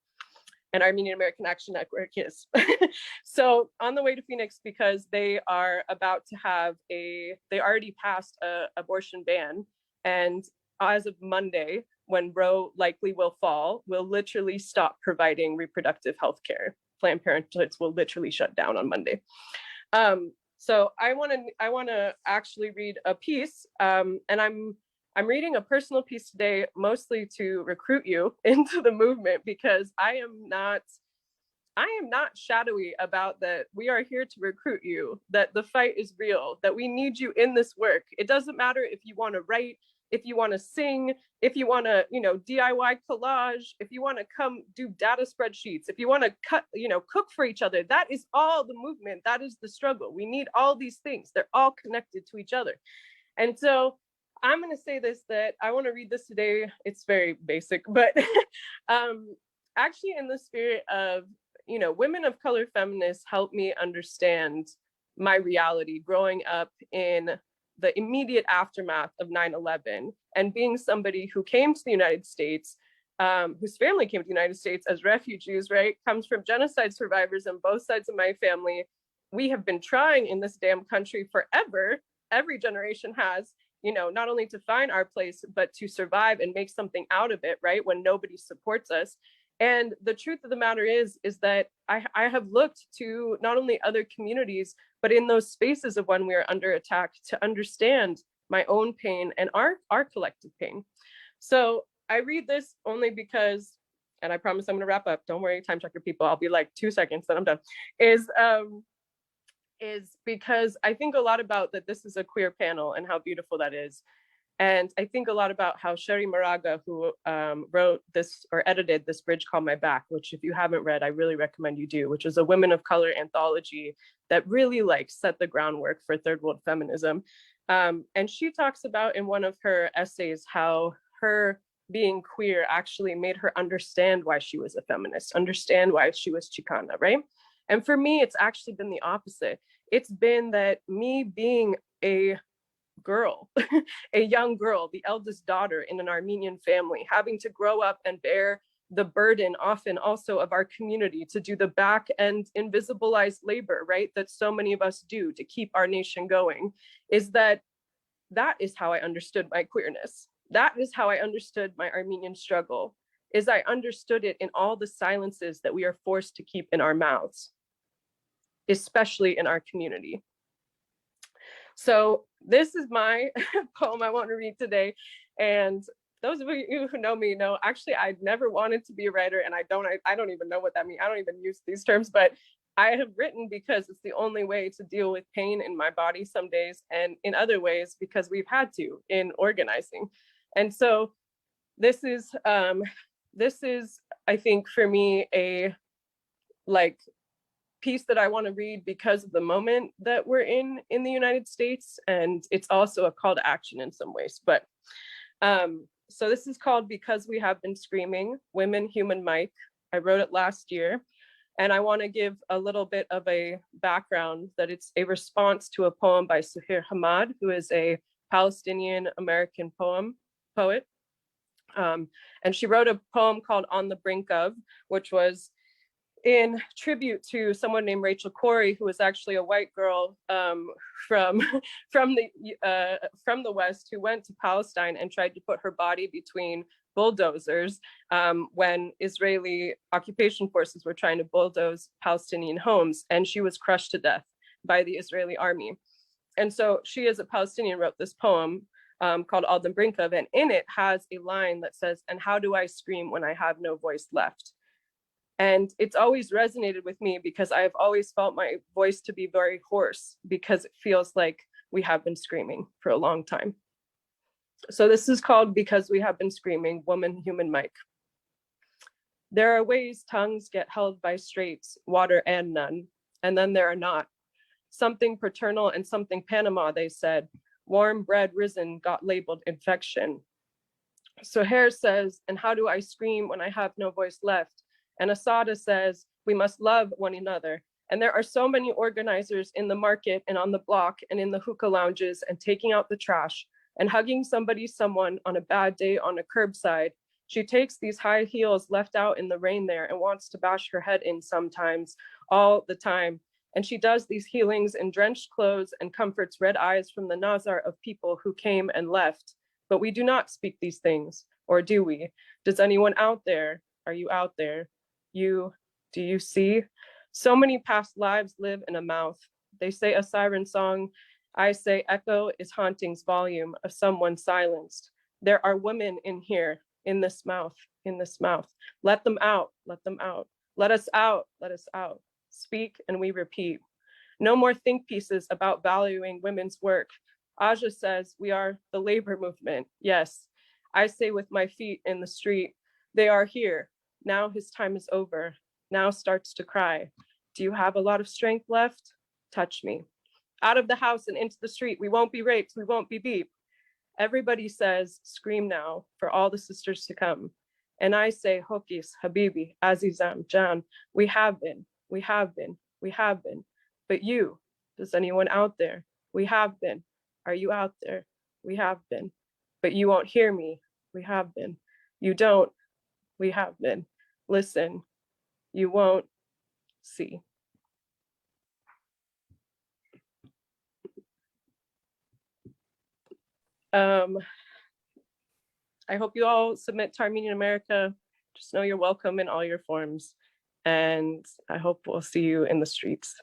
Speaker 4: And Armenian American Action Network is. So on the way to Phoenix, because they are about to have they already passed an abortion ban. And as of Monday, when Roe likely will fall, will literally stop providing reproductive health care. Planned Parenthoods will literally shut down on Monday. So I want to actually read a piece, and I'm reading a personal piece today, mostly to recruit you into the movement, because I am not shadowy about that. We are here to recruit you, that the fight is real, that we need you in this work. It doesn't matter if you want to write, if you want to sing, if you want to, DIY collage, if you want to come do data spreadsheets, if you want to cook for each other. That is all the movement. That is the struggle. We need all these things. They're all connected to each other. And so I'm going to say this, that I want to read this today. It's very basic, but actually in the spirit of, women of color feminists help me understand my reality growing up in the immediate aftermath of 9/11, and being somebody who came to the United States, whose family came to the United States as refugees, right? Comes from genocide survivors on both sides of my family. We have been trying in this damn country forever. Every generation has, not only to find our place, but to survive and make something out of it, right? When nobody supports us. And the truth of the matter is that I have looked to not only other communities, but in those spaces of when we are under attack, to understand my own pain and our collective pain. So I read this only because, and I promise I'm going to wrap up. Don't worry, time checker people. I'll be like 2 seconds, then I'm done. Is because I think a lot about that this is a queer panel and how beautiful that is. And I think a lot about how Sherry Moraga, who wrote this or edited this Bridge Called My Back, which if you haven't read, I really recommend you do, which is a women of color anthology that really set the groundwork for third world feminism. And she talks about in one of her essays how her being queer actually made her understand why she was a feminist, understand why she was Chicana, right? And for me, it's actually been the opposite. It's been that me being a girl, a young girl, the eldest daughter in an Armenian family, having to grow up and bear the burden often also of our community to do the back end invisibilized labor, right? That so many of us do to keep our nation going, is that is how I understood my queerness. That is how I understood my Armenian struggle, is I understood it in all the silences that we are forced to keep in our mouths, especially in our community. So this is my poem I want to read today. And those of you who know me know, actually, I never wanted to be a writer, and I don't even know what that means. I don't even use these terms, but I have written because it's the only way to deal with pain in my body some days, and in other ways, because we've had to in organizing. And so this is, I think for me, a piece that I want to read because of the moment that we're in the United States, and it's also a call to action in some ways. But so this is called Because We Have Been Screaming, Women, Human Mic. I wrote it last year, and I want to give a little bit of a background that it's a response to a poem by Suhair Hamad, who is a Palestinian American poet. And she wrote a poem called On the Brink of, which was in tribute to someone named Rachel Corrie, who was actually a white girl from the West, who went to Palestine and tried to put her body between bulldozers when Israeli occupation forces were trying to bulldoze Palestinian homes, and she was crushed to death by the Israeli army. And so she, as a Palestinian, wrote this poem called On the Brink of, and in it has a line that says, "And how do I scream when I have no voice left?" And it's always resonated with me because I've always felt my voice to be very hoarse, because it feels like we have been screaming for a long time. So this is called Because We Have Been Screaming, Woman, Human Mic. There are ways tongues get held by straits, water and none, and then there are not. Something paternal and something Panama, they said. Warm bread risen got labeled infection. Sohair says, and how do I scream when I have no voice left? And Asada says, we must love one another. And there are so many organizers in the market and on the block and in the hookah lounges and taking out the trash and hugging someone on a bad day on a curbside. She takes these high heels left out in the rain there and wants to bash her head in sometimes, all the time. And she does these healings in drenched clothes and comforts red eyes from the Nazar of people who came and left. But we do not speak these things, or do we? Does anyone out there? Are you out there? Do you see? So many past lives live in a mouth. They say a siren song. I say echo is haunting's volume of someone silenced. There are women in here, in this mouth, in this mouth. Let them out, let them out. Let us out, let us out. Speak and we repeat. No more think pieces about valuing women's work. Aja says we are the labor movement. Yes, I say with my feet in the street, they are here. Now his time is over. Now starts to cry. Do you have a lot of strength left? Touch me. Out of the house and into the street. We won't be raped. We won't be beat. Everybody says, scream now for all the sisters to come. And I say, Hokis, Habibi, Azizam, Jan, we have been, we have been, we have been. But you, does anyone out there? We have been. Are you out there? We have been. But you won't hear me. We have been. You don't. We have been. Listen. You won't see. I hope you all submit to Armenian America. Just know you're welcome in all your forms. And I hope we'll see you in the streets.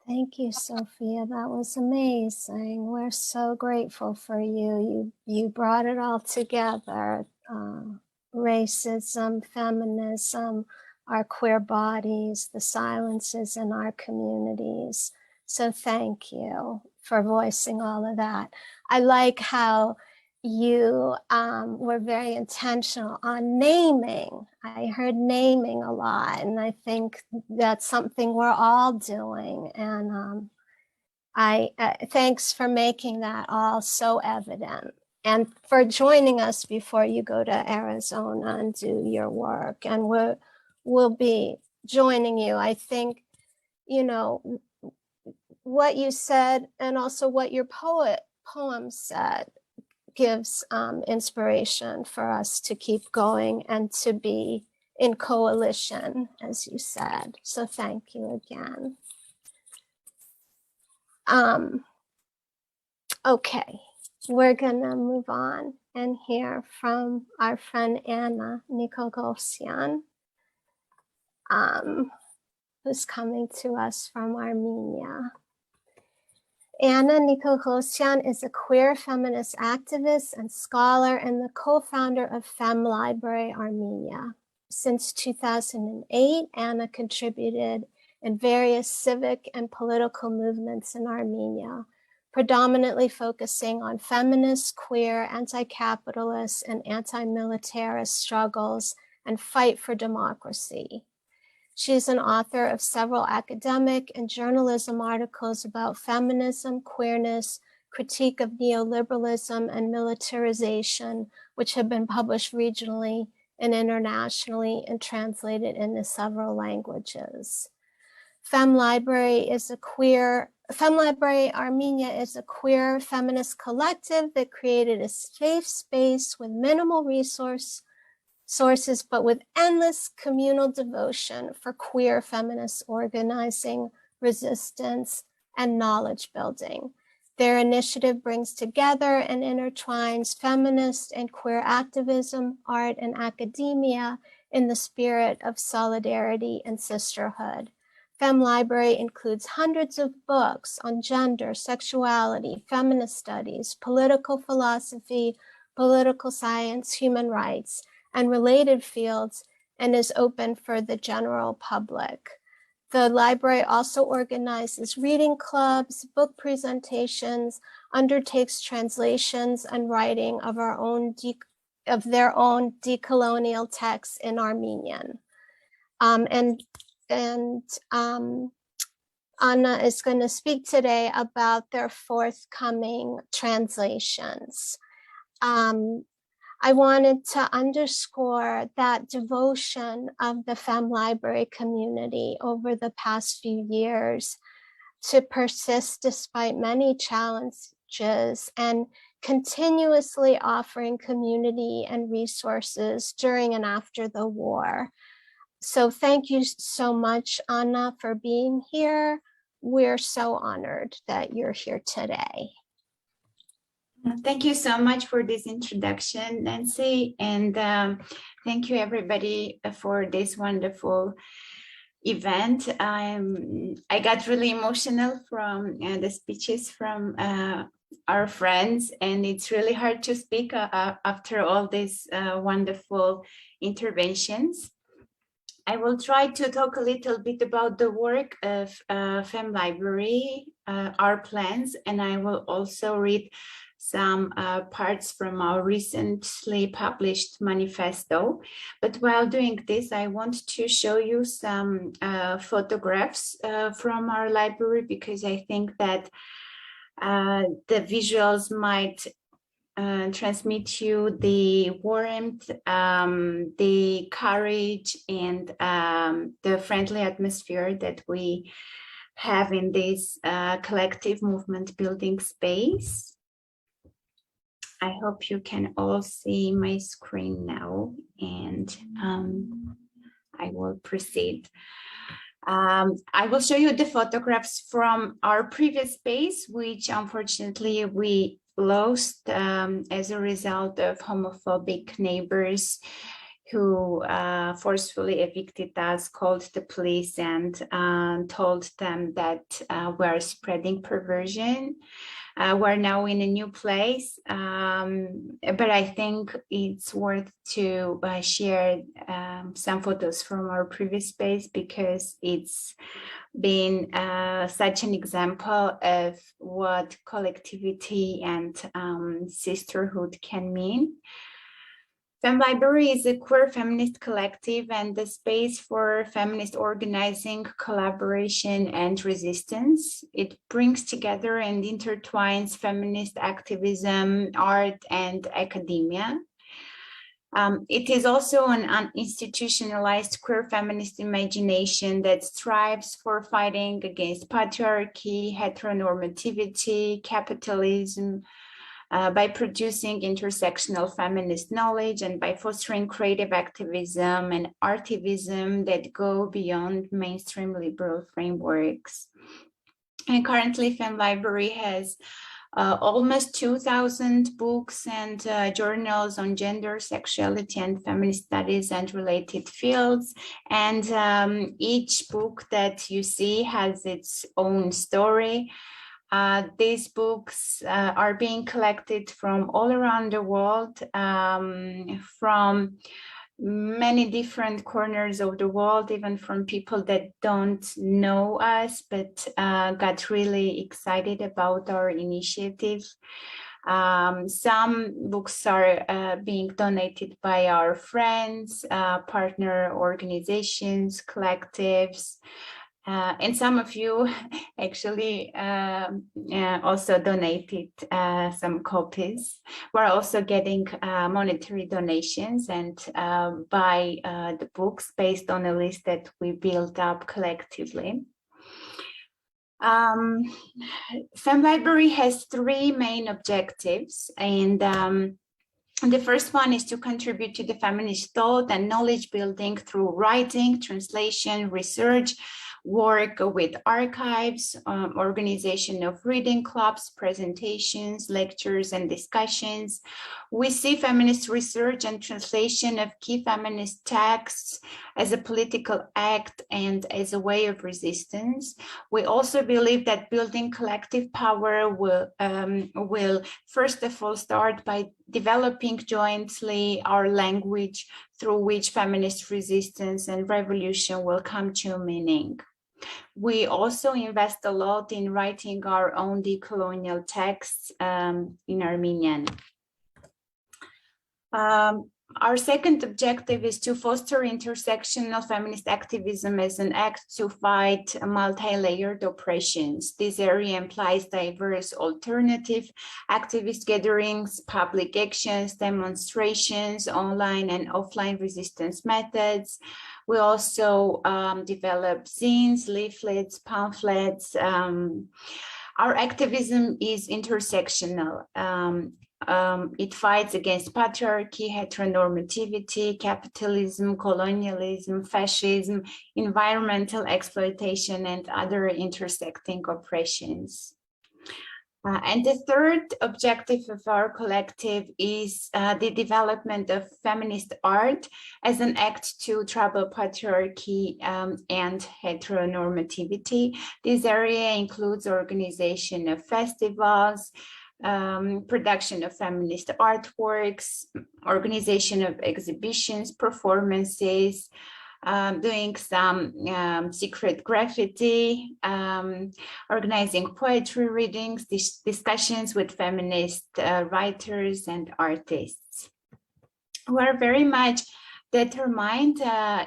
Speaker 1: Thank you, Sophia. That was amazing. We're so grateful for you. You brought it all together. Racism, feminism, our queer bodies, the silences in our communities. So thank you for voicing all of that. I like how you were very intentional on naming. I heard naming a lot, and I think that's something we're all doing. And thanks for making that all so evident, and for joining us before you go to Arizona and do your work. And we'll be joining you. I think, you know, what you said and also what your poem said gives inspiration for us to keep going and to be in coalition, as you said. So thank you again. Okay, we're gonna move on and hear from our friend Anna Nikogosyan, who's coming to us from Armenia. Anna Nikogosyan is a queer feminist activist and scholar and the co-founder of Fem Library Armenia. Since 2008, Anna contributed in various civic and political movements in Armenia, predominantly focusing on feminist, queer, anti-capitalist, and anti-militarist struggles and fight for democracy. She is an author of several academic and journalism articles about feminism, queerness, critique of neoliberalism, and militarization, which have been published regionally and internationally and translated into several languages. Fem Library Armenia is a queer feminist collective that created a safe space with minimal sources, but with endless communal devotion for queer feminist organizing, resistance, and knowledge building. Their initiative brings together and intertwines feminist and queer activism, art, and academia in the spirit of solidarity and sisterhood. Fem Library includes hundreds of books on gender, sexuality, feminist studies, political philosophy, political science, human rights, and related fields, and is open for the general public. The library also organizes reading clubs, book presentations, undertakes translations and writing of their own decolonial texts in Armenian. Anna is going to speak today about their forthcoming translations. I wanted to underscore that devotion of the Fem Library community over the past few years to persist despite many challenges and continuously offering community and resources during and after the war. So thank you so much, Anna, for being here. We're so honored that you're here today.
Speaker 5: Thank you so much for this introduction, Nancy, and thank you everybody for this wonderful event. I got really emotional from the speeches from our friends, and it's really hard to speak after all these wonderful interventions. I will try to talk a little bit about the work of Fem Library, our plans, and I will also read some parts from our recently published manifesto. But while doing this, I want to show you some photographs from our library, because I think that the visuals might transmit you the warmth, the courage, and the friendly atmosphere that we have in this collective movement building space. I hope you can all see my screen now, and I will proceed. I will show you the photographs from our previous space, which unfortunately we lost as a result of homophobic neighbors who forcefully evicted us, called the police, and told them that we're spreading perversion. We're now in a new place, but I think it's worth to share some photos from our previous space, because it's been such an example of what collectivity and sisterhood can mean. Fem Library is a queer feminist collective and the space for feminist organizing, collaboration, and resistance. It brings together and intertwines feminist activism, art, and academia. It is also an institutionalized queer feminist imagination that strives for fighting against patriarchy, heteronormativity, capitalism, by producing intersectional feminist knowledge, and by fostering creative activism and artivism that go beyond mainstream liberal frameworks. And currently, Fem Library has almost 2,000 books and journals on gender, sexuality, and feminist studies and related fields. And each book that you see has its own story. These books are being collected from all around the world, from many different corners of the world, even from people that don't know us, but got really excited about our initiative. Some books are being donated by our friends, partner organizations, collectives, and some of you actually also donated some copies. We're also getting monetary donations and buy the books based on a list that we built up collectively. Fem Library has three main objectives, and the first one is to contribute to the feminist thought and knowledge building through writing, translation, research, work with archives, organization of reading clubs, presentations, lectures, and discussions. We see feminist research and translation of key feminist texts as a political act and as a way of resistance. We also believe that building collective power will first of all start by developing jointly our language through which feminist resistance and revolution will come to meaning. We also invest a lot in writing our own decolonial texts in Armenian. Our second objective is to foster intersectional feminist activism as an act to fight multi-layered oppressions. This area implies diverse alternative activist gatherings, public actions, demonstrations, online and offline resistance methods. We also develop zines, leaflets, pamphlets. Our activism is intersectional. It fights against patriarchy, heteronormativity, capitalism, colonialism, fascism, environmental exploitation, and other intersecting oppressions. And the third objective of our collective is the development of feminist art as an act to trouble patriarchy and heteronormativity. This area includes organization of festivals, production of feminist artworks, organization of exhibitions, performances, doing some secret graffiti, organizing poetry readings, discussions with feminist writers and artists. We're very much determined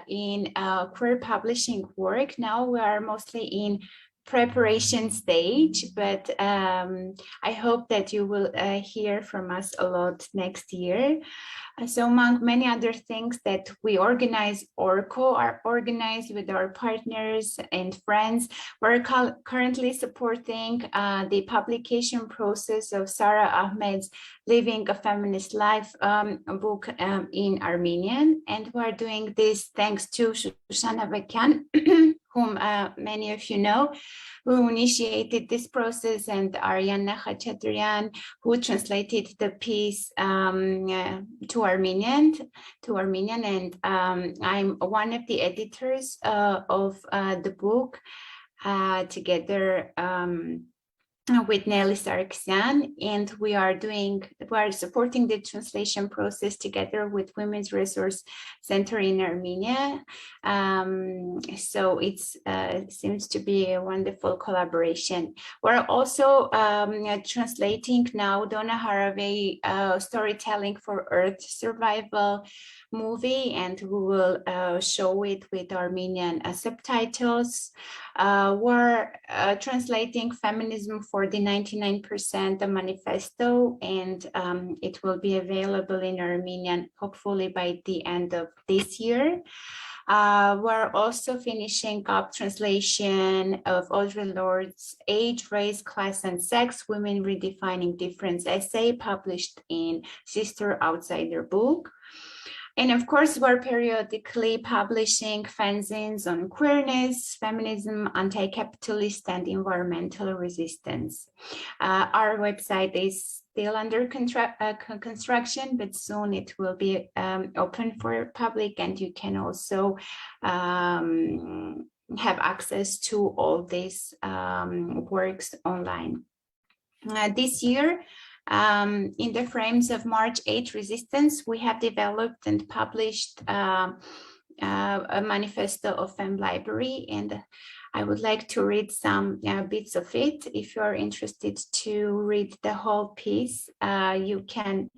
Speaker 5: in queer publishing work. Now we are mostly in preparation stage, but I hope that you will hear from us a lot next year. So among many other things that we organize or co-organize with our partners and friends, we're currently supporting the publication process of Sarah Ahmed's Living a Feminist Life book in Armenian. And we're doing this thanks to Shoshana Vakyan, whom many of you know, who initiated this process, and Ariana Khachaturian, who translated the piece to Armenian, and I'm one of the editors of the book, together with Nelly Sarkisian, and we are supporting the translation process together with Women's Resource Center in Armenia. So it seems to be a wonderful collaboration. We're also translating now Donna Haraway Storytelling for Earth Survival movie, and we will show it with Armenian subtitles. We're translating Feminism for the 99% manifesto, and it will be available in Armenian hopefully by the end of this year. We're also finishing up translation of Audre Lorde's Age, Race, Class, and Sex, Women Redefining Difference essay, published in Sister Outsider book. And of course, we're periodically publishing fanzines on queerness, feminism, anti-capitalist, and environmental resistance. Our website is still under construction, but soon it will be open for public, and you can also have access to all these works online. This year, in the frames of March 8 resistance, we have developed and published a manifesto of Fem Library, and I would like to read some bits of it. If you are interested to read the whole piece, you can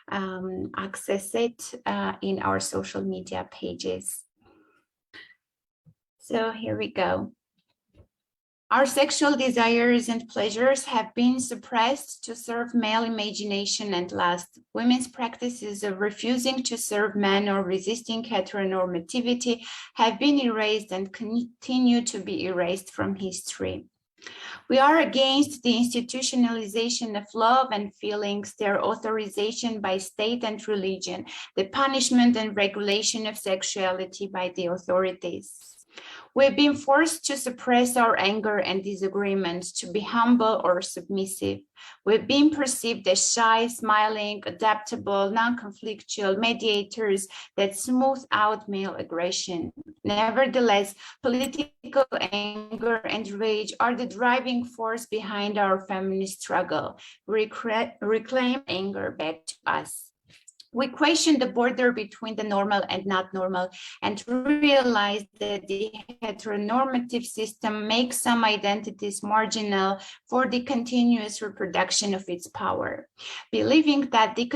Speaker 5: access it in our social media pages. So here we go. Our sexual desires and pleasures have been suppressed to serve male imagination and lust. Women's practices of refusing to serve men or resisting heteronormativity have been erased and continue to be erased from history. We are against the institutionalization of love and feelings, their authorization by state and religion, the punishment and regulation of sexuality by the authorities. We've been forced to suppress our anger and disagreements, to be humble or submissive. We've been perceived as shy, smiling, adaptable, non-conflictual mediators that smooth out male aggression. Nevertheless, political anger and rage are the driving force behind our feminist struggle. We reclaim anger back to us. We question the border between the normal and not normal and realize that the heteronormative system makes some identities marginal for the continuous reproduction of its power. Believing that the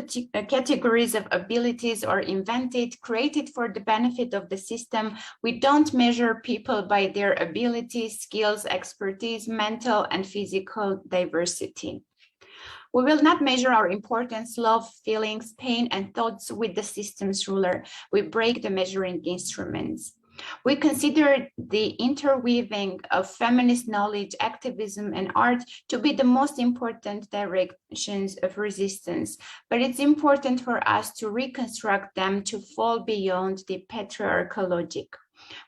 Speaker 5: categories of abilities are invented, created for the benefit of the system, we don't measure people by their abilities, skills, expertise, mental and physical diversity. We will not measure our importance, love, feelings, pain, and thoughts with the system's ruler. We break the measuring instruments. We consider the interweaving of feminist knowledge, activism, and art to be the most important directions of resistance, but it's important for us to reconstruct them to fall beyond the patriarchal logic.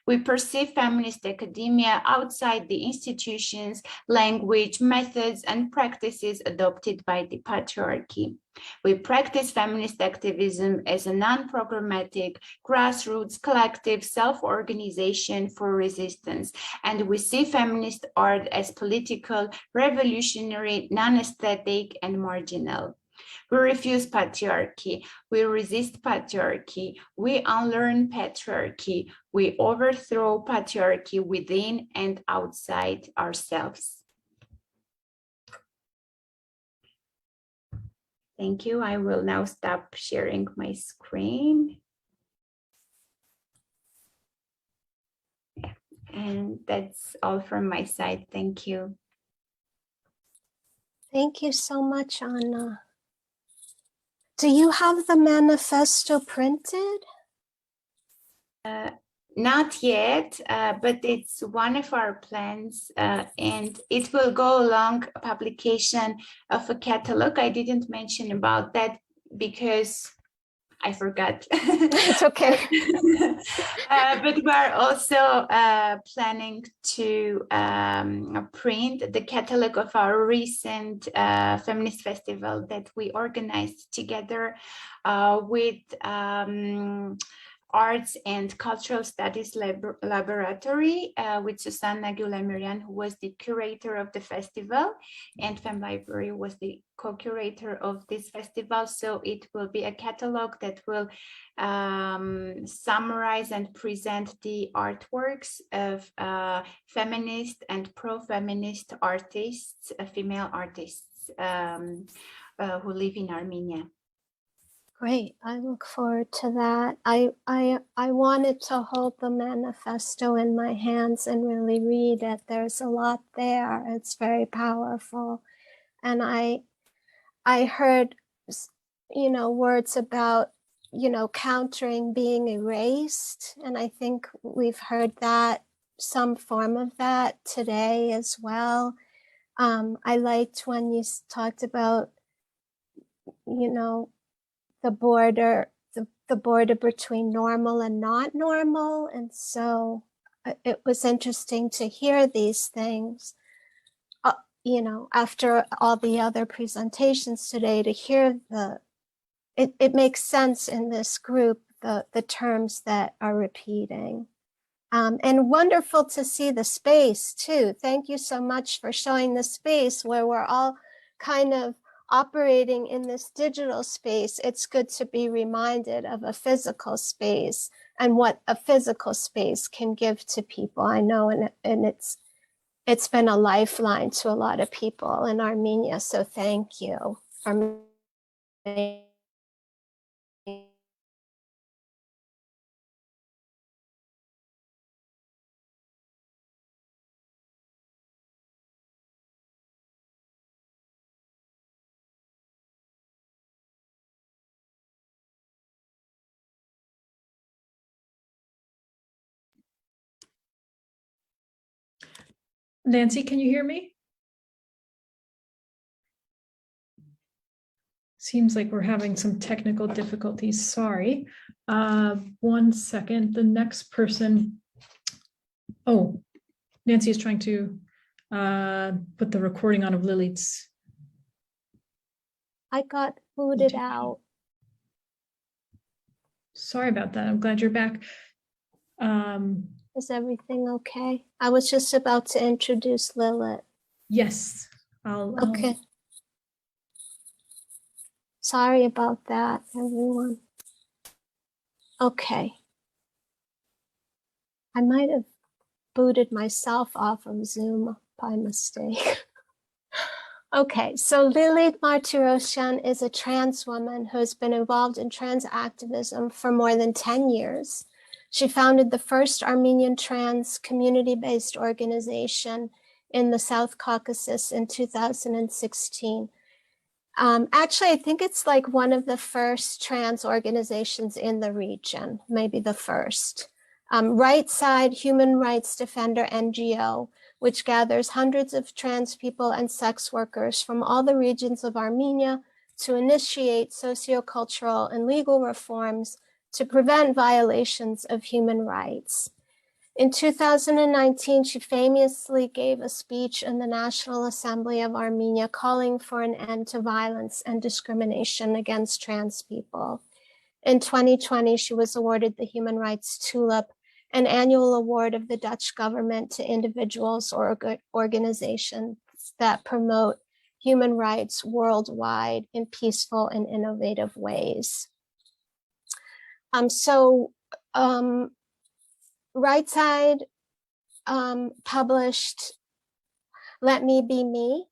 Speaker 5: We perceive feminist academia outside the institutions, language, methods, and practices adopted by the patriarchy. We practice feminist activism as a non-programmatic, grassroots, collective self-organization for resistance, and we see feminist art as political, revolutionary, non-aesthetic, and marginal. We refuse patriarchy, we resist patriarchy, we unlearn patriarchy, we overthrow patriarchy within and outside ourselves. Thank you. I will now stop sharing my screen. And that's all from my side. Thank you.
Speaker 1: Thank you so much, Anna. Do you have the manifesto printed?
Speaker 5: Not yet, but it's one of our plans, and it will go along publication of a catalog. I didn't mention about that because I forgot.
Speaker 1: It's okay.
Speaker 5: But we're also planning to print the catalog of our recent feminist festival that we organized together with Arts and Cultural Studies Laboratory with Susanna Gülemüryan, who was the curator of the festival, and Fem Library was the co-curator of this festival. So it will be a catalog that will summarize and present the artworks of feminist and pro-feminist artists, female artists who live in Armenia.
Speaker 1: Great, I look forward to that. I wanted to hold the manifesto in my hands and really read it. There's a lot there. It's very powerful. And I heard, you know, words about, you know, countering being erased. And I think we've heard that, some form of that today as well. I liked when you talked about, you know, the border between normal and not normal. And so it was interesting to hear these things, you know, after all the other presentations today, to hear it makes sense in this group, the terms that are repeating. And wonderful to see the space too. Thank you so much for showing the space where we're all kind of operating in this digital space. It's good to be reminded of a physical space and what a physical space can give to people. I know, and it's been a lifeline to a lot of people in Armenia. So thank you for me.
Speaker 6: Nancy, can you hear me? Seems like we're having some technical difficulties. Sorry. 1 second. The next person. Oh, Nancy is trying to put the recording on of Lilith's.
Speaker 1: I got booted out.
Speaker 6: Sorry about that. I'm glad you're back.
Speaker 1: Is everything okay? I was just about to introduce Lilith.
Speaker 6: Yes.
Speaker 1: Okay. Sorry about that, everyone. Okay. I might have booted myself off of Zoom by mistake. Okay, so Lilith Martiroshan is a trans woman who has been involved in trans activism for more than 10 years. She founded the first Armenian trans community-based organization in the South Caucasus in 2016. Actually, I think it's like one of the first trans organizations in the region, maybe the first. Right Side Human Rights Defender NGO, which gathers hundreds of trans people and sex workers from all the regions of Armenia to initiate sociocultural and legal reforms to prevent violations of human rights. In 2019, she famously gave a speech in the National Assembly of Armenia calling for an end to violence and discrimination against trans people. In 2020, she was awarded the Human Rights Tulip, an annual award of the Dutch government to individuals or organizations that promote human rights worldwide in peaceful and innovative ways. Right Side published Let Me Be Me,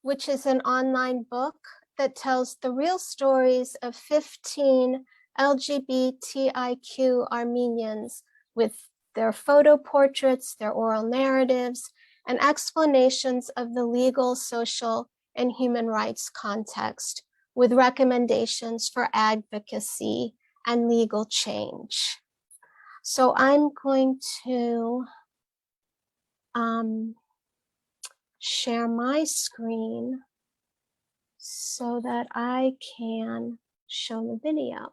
Speaker 1: which is an online book that tells the real stories of 15 LGBTIQ Armenians with their photo portraits, their oral narratives, and explanations of the legal, social, and human rights context, with recommendations for advocacy and legal change. So I'm going to share my screen so that I can show the video.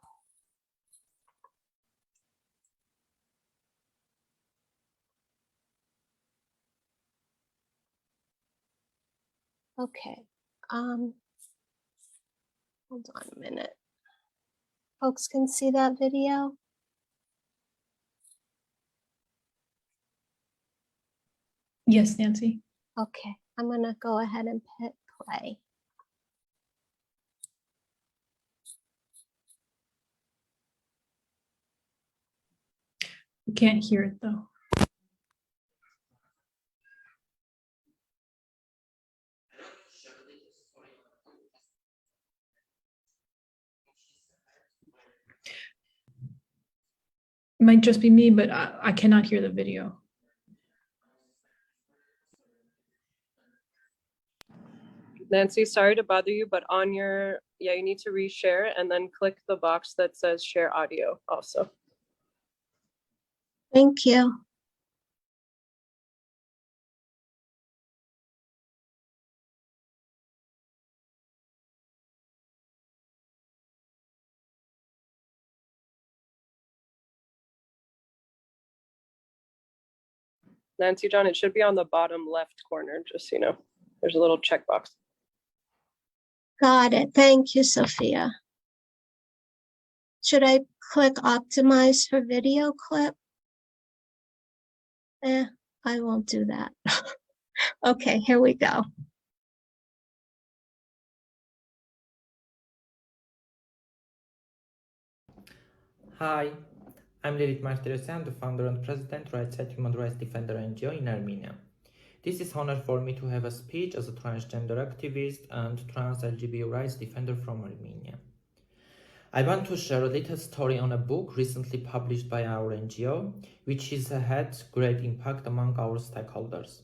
Speaker 1: Okay, hold on a minute. Folks can see that video?
Speaker 6: Yes, Nancy.
Speaker 1: Okay, I'm gonna go ahead and hit play.
Speaker 6: We can't hear it though. It might just be me, but I cannot hear the video.
Speaker 4: Nancy, sorry to bother you, but on your, you need to reshare and then click the box that says share audio also.
Speaker 1: Thank you.
Speaker 4: Nancy John, it should be on the bottom left corner, just so you know. There's a little checkbox.
Speaker 1: Got it. Thank you, Sophia. Should I click optimize for video clip? I won't do that. Okay, here we go.
Speaker 7: Hi, I'm Lilith Martiroshan, the founder and president, Right Side Human Rights Defender NGO in Armenia. This is honor for me to have a speech as a transgender activist and trans LGBT rights defender from Armenia. I want to share a little story on a book recently published by our NGO, which has had great impact among our stakeholders.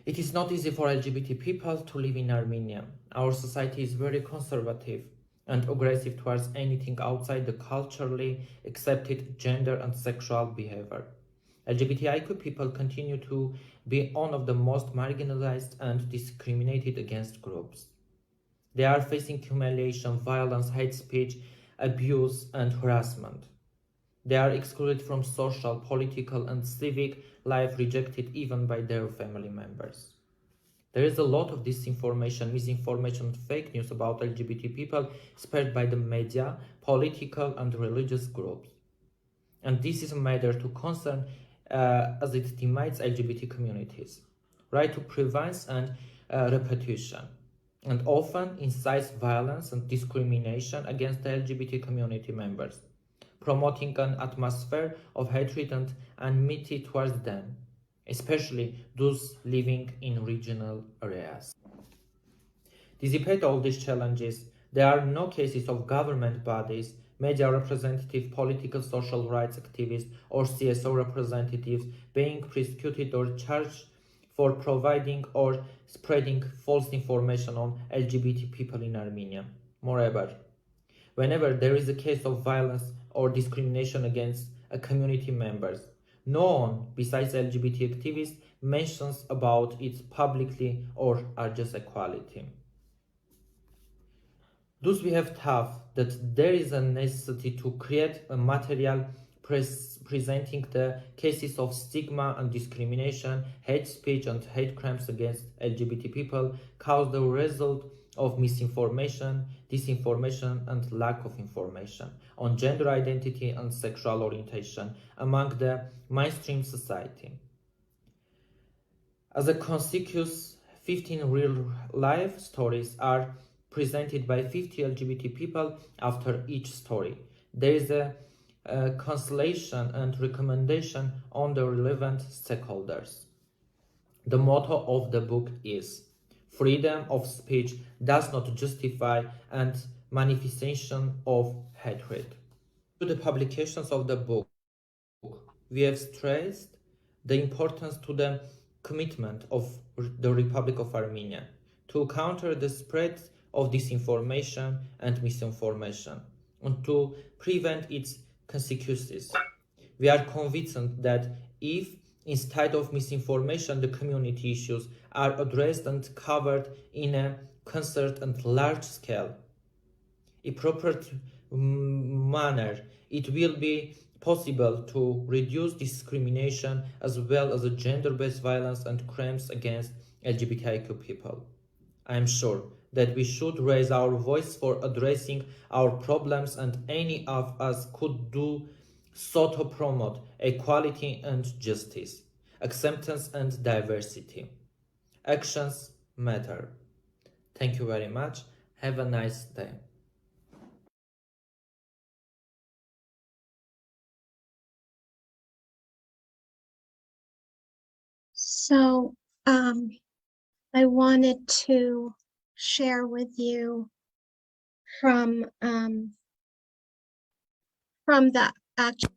Speaker 7: It is not easy for LGBT people to live in Armenia. Our society is very conservative and aggressive towards anything outside the culturally accepted gender and sexual behavior. LGBTIQ people continue to be one of the most marginalized and discriminated against groups. They are facing humiliation, violence, hate speech, abuse, and harassment. They are excluded from social, political, and civic life, rejected even by their family members. There is a lot of disinformation, misinformation, and fake news about LGBT people spread by the media, political, and religious groups. And this is a matter to concern as it divides LGBT communities. Right to prevention and repetition, and often incites violence and discrimination against the LGBT community members. promoting an atmosphere of hatred and enmity towards them, especially those living in regional areas. Despite all these challenges, there are no cases of government bodies, media representatives, political social rights activists, or CSO representatives being prosecuted or charged for providing or spreading false information on LGBT people in Armenia. Moreover, whenever there is a case of violence or discrimination against a community members, no one besides LGBT activists mentions about it publicly or urges equality. Thus, we have thought that there is a necessity to create a material presenting the cases of stigma and discrimination, hate speech and hate crimes against LGBT people caused the result of misinformation, disinformation and lack of information on gender identity and sexual orientation among the mainstream society. As a consequence, 15 real-life stories are presented by 50 LGBT people after each story. There is a consultation and recommendation on the relevant stakeholders. The motto of the book is, freedom of speech does not justify a manifestation of hatred. To the publications of the book, we have stressed the importance to the commitment of the Republic of Armenia to counter the spread of disinformation and misinformation and to prevent its consequences. We are convinced that if, instead of misinformation, the community issues are addressed and covered in a concert and large scale, a proper manner, it will be possible to reduce discrimination as well as gender-based violence and crimes against LGBTIQ people. I am sure that we should raise our voice for addressing our problems, and any of us could do so to promote equality and justice, acceptance and diversity. Actions matter. Thank you very much. Have a nice day.
Speaker 1: So I wanted to share with you from the actual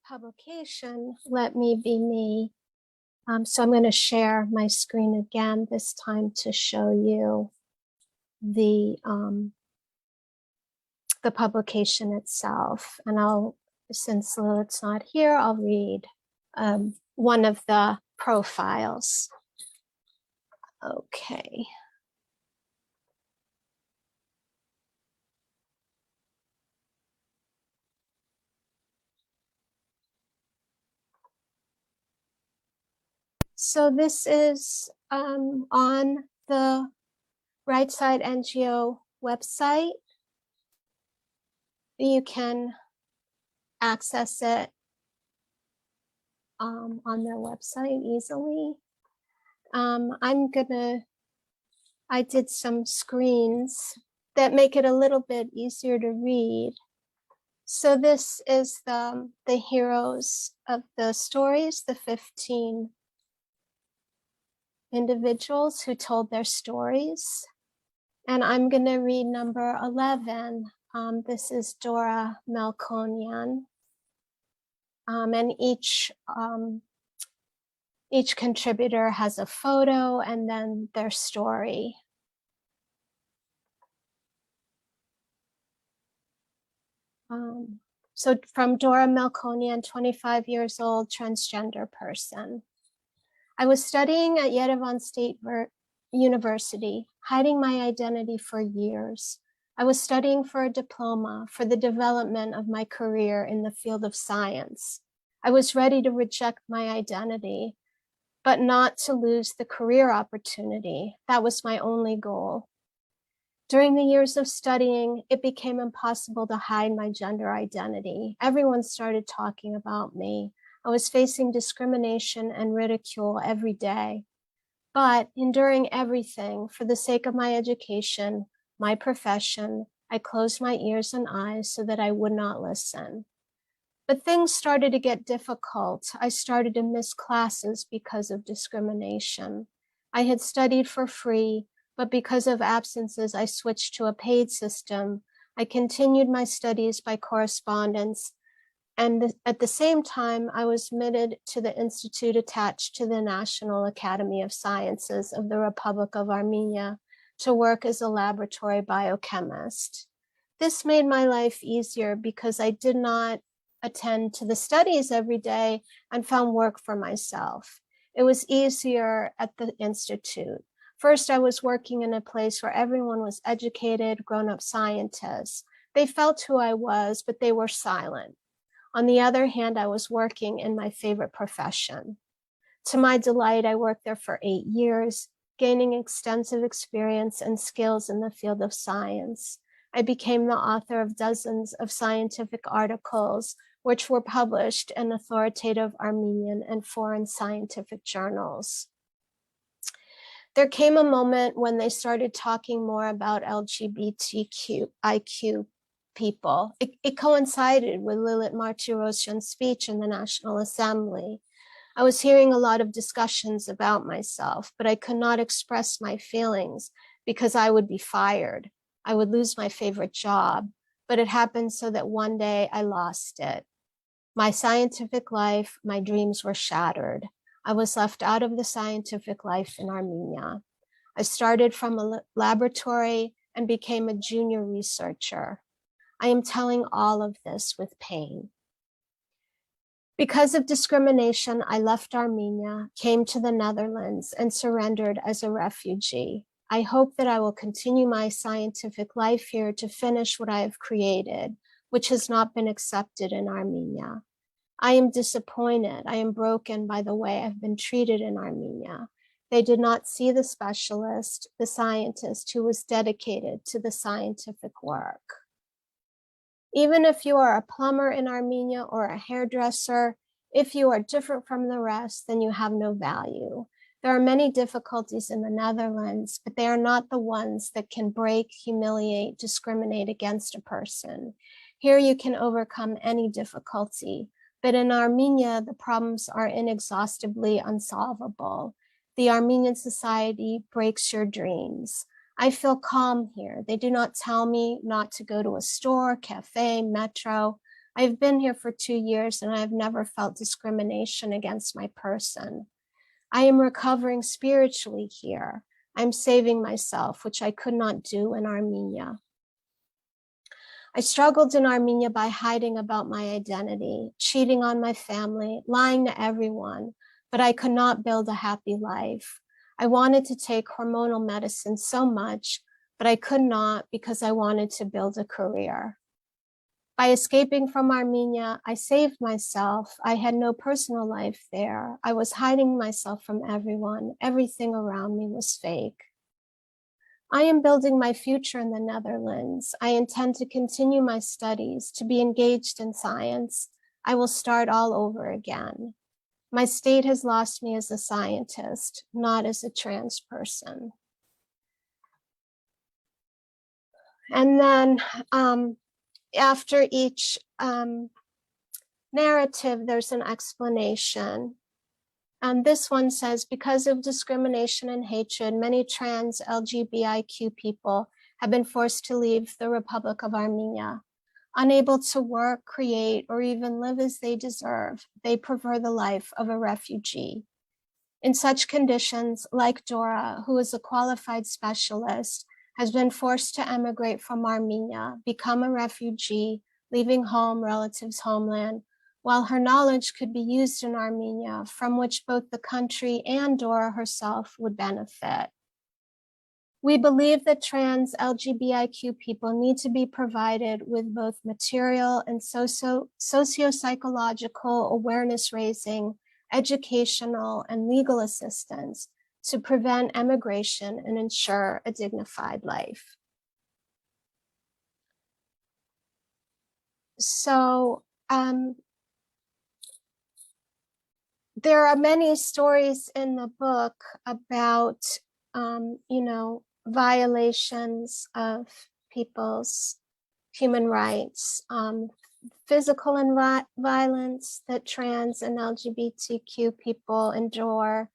Speaker 1: publication, Let Me Be Me. So I'm going to share my screen again, this time to show you the publication itself. And I'll, since Lilith's not here, I'll read one of the profiles. Okay. So this is on the Right Side NGO website. You can access it on their website easily. I did some screens that make it a little bit easier to read. So this is the heroes of the stories, the 15 individuals who told their stories. And I'm going to read number 11. This is Dora Melkonian. And each contributor has a photo and then their story. So from Dora Melkonian, 25 years old, transgender person. I was studying at Yerevan State University, hiding my identity for years. I was studying for a diploma for the development of my career in the field of science. I was ready to reject my identity, but not to lose the career opportunity. That was my only goal. During the years of studying, it became impossible to hide my gender identity. Everyone started talking about me. I was facing discrimination and ridicule every day. But enduring everything for the sake of my education, my profession, I closed my ears and eyes so that I would not listen. But things started to get difficult. I started to miss classes because of discrimination. I had studied for free, but because of absences, I switched to a paid system. I continued my studies by correspondence, and at the same time, I was admitted to the institute attached to the National Academy of Sciences of the Republic of Armenia to work as a laboratory biochemist. This made my life easier because I did not attend to the studies every day and found work for myself. It was easier at the institute. First, I was working in a place where everyone was educated, grown-up scientists. They felt who I was, but they were silent. On the other hand, I was working in my favorite profession. To my delight, I worked there for 8 years, gaining extensive experience and skills in the field of science. I became the author of dozens of scientific articles, which were published in authoritative Armenian and foreign scientific journals. There came a moment when they started talking more about LGBTQIQ people. It coincided with Lilith Martiroshan's speech in the National Assembly. I was hearing a lot of discussions about myself, but I could not express my feelings because I would be fired. I would lose my favorite job, but it happened so that one day I lost it. My scientific life, my dreams were shattered. I was left out of the scientific life in Armenia. I started from a laboratory and became a junior researcher. I am telling all of this with pain. Because of discrimination, I left Armenia, came to the Netherlands, and surrendered as a refugee. I hope that I will continue my scientific life here to finish what I have created, which has not been accepted in Armenia. I am disappointed. I am broken by the way I've been treated in Armenia. They did not see the specialist, the scientist who was dedicated to the scientific work. Even if you are a plumber in Armenia or a hairdresser, if you are different from the rest, then you have no value. There are many difficulties in the Netherlands, but they are not the ones that can break, humiliate, discriminate against a person. Here you can overcome any difficulty, but in Armenia, the problems are inexhaustibly unsolvable. The Armenian society breaks your dreams. I feel calm here. They do not tell me not to go to a store, cafe, metro. I've been here for 2 years and I've never felt discrimination against my person. I am recovering spiritually here. I'm saving myself, which I could not do in Armenia. I struggled in Armenia by hiding about my identity, cheating on my family, lying to everyone, but I could not build a happy life. I wanted to take hormonal medicine so much, but I could not because I wanted to build a career. By escaping from Armenia, I saved myself. I had no personal life there. I was hiding myself from everyone. Everything around me was fake. I am building my future in the Netherlands. I intend to continue my studies, to be engaged in science. I will start all over again. My state has lost me as a scientist, not as a trans person. And then after each narrative, there's an explanation. And this one says, because of discrimination and hatred, many trans LGBTIQ people have been forced to leave the Republic of Armenia. Unable to work, create, or even live as they deserve, they prefer the life of a refugee. In such conditions, like Dora, who is a qualified specialist, has been forced to emigrate from Armenia, become a refugee, leaving home, relatives' homeland, while her knowledge could be used in Armenia, from which both the country and Dora herself would benefit. We believe that trans LGBTIQ people need to be provided with both material and socio-psychological awareness raising, educational, and legal assistance to prevent emigration and ensure a dignified life. So there are many stories in the book about, violations of people's human rights, physical violence that trans and LGBTQ people endure,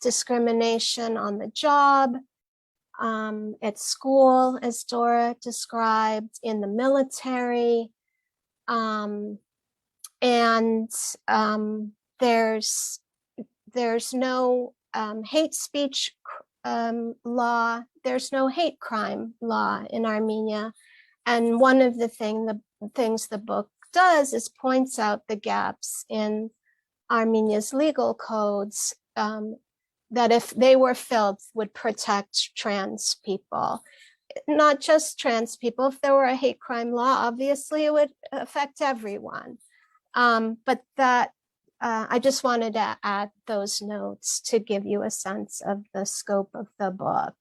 Speaker 1: discrimination on the job, at school, as Dora described, in the military, and there's no hate speech law, there's no hate crime law in Armenia. And one of the things the book does is points out the gaps in Armenia's legal codes that, if they were filled, would protect trans people. Not just trans people. If there were a hate crime law, obviously it would affect everyone. But that I just wanted to add those notes to give you a sense of the scope of the book.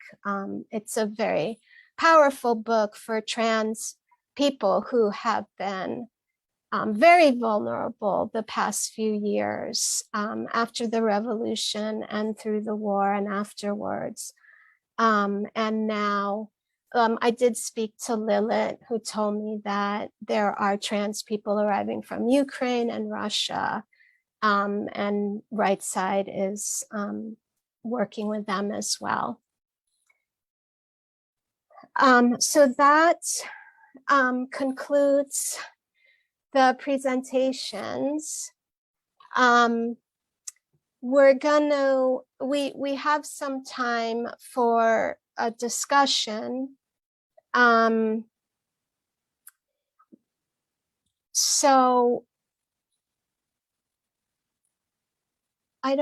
Speaker 1: It's a very powerful book for trans people who have been very vulnerable the past few years, after the revolution and through the war and afterwards. And now I did speak to Lilith, who told me that there are trans people arriving from Ukraine and Russia, and Right Side is working with them as well. So that concludes the presentations. We have some time for a discussion. So I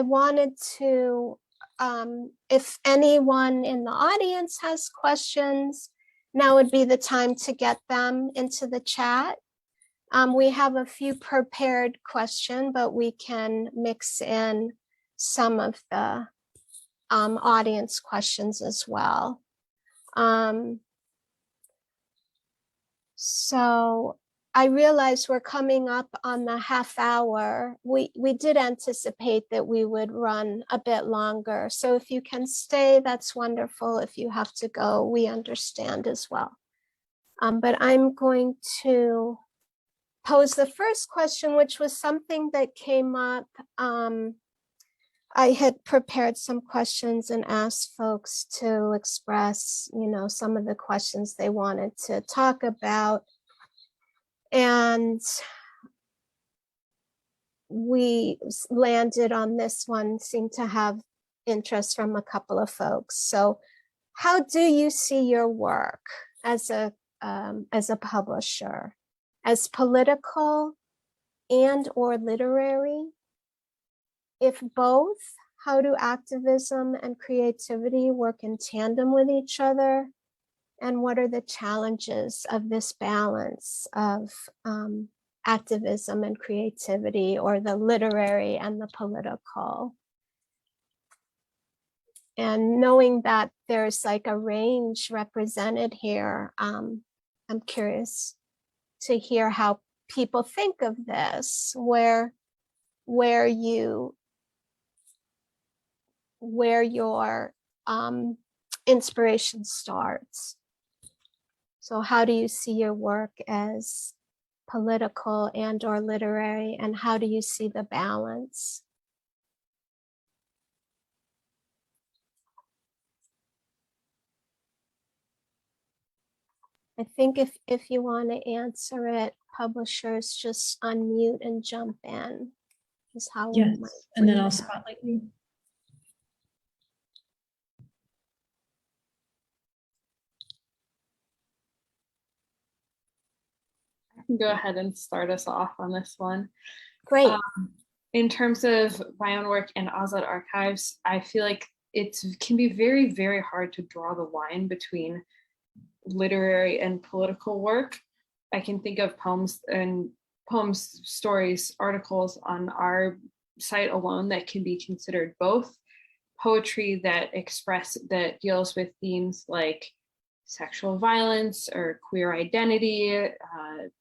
Speaker 1: wanted to, if anyone in the audience has questions, now would be the time to get them into the chat. We have a few prepared questions, but we can mix in some of the audience questions as well. So I realize we're coming up on the half hour. We did anticipate that we would run a bit longer. So if you can stay, that's wonderful. If you have to go, we understand as well. But I'm going to pose the first question, which was something that came up. I had prepared some questions and asked folks to express, some of the questions they wanted to talk about. And we landed on this one, seemed to have interest from a couple of folks. So how do you see your work as a publisher? As political and or literary? If both, how do activism and creativity work in tandem with each other? And what are the challenges of this balance of activism and creativity, or the literary and the political? And knowing that there's like a range represented here, I'm curious to hear how people think of this, where your inspiration starts. So how do you see your work as political and or literary, and how do you see the balance? I think if you want to answer it, publishers, just unmute and jump in. Is how we
Speaker 6: Yes,
Speaker 1: might
Speaker 6: and then
Speaker 1: bring
Speaker 6: I'll
Speaker 1: it up.
Speaker 6: spotlight you.
Speaker 2: I can go ahead and start us off on this one.
Speaker 1: Great.
Speaker 2: In terms of my own work and Azad Archives, I feel like it can be very, very hard to draw the line between literary and political work. I can think of poems, stories, articles on our site alone that can be considered both poetry that deals with themes like sexual violence or queer identity,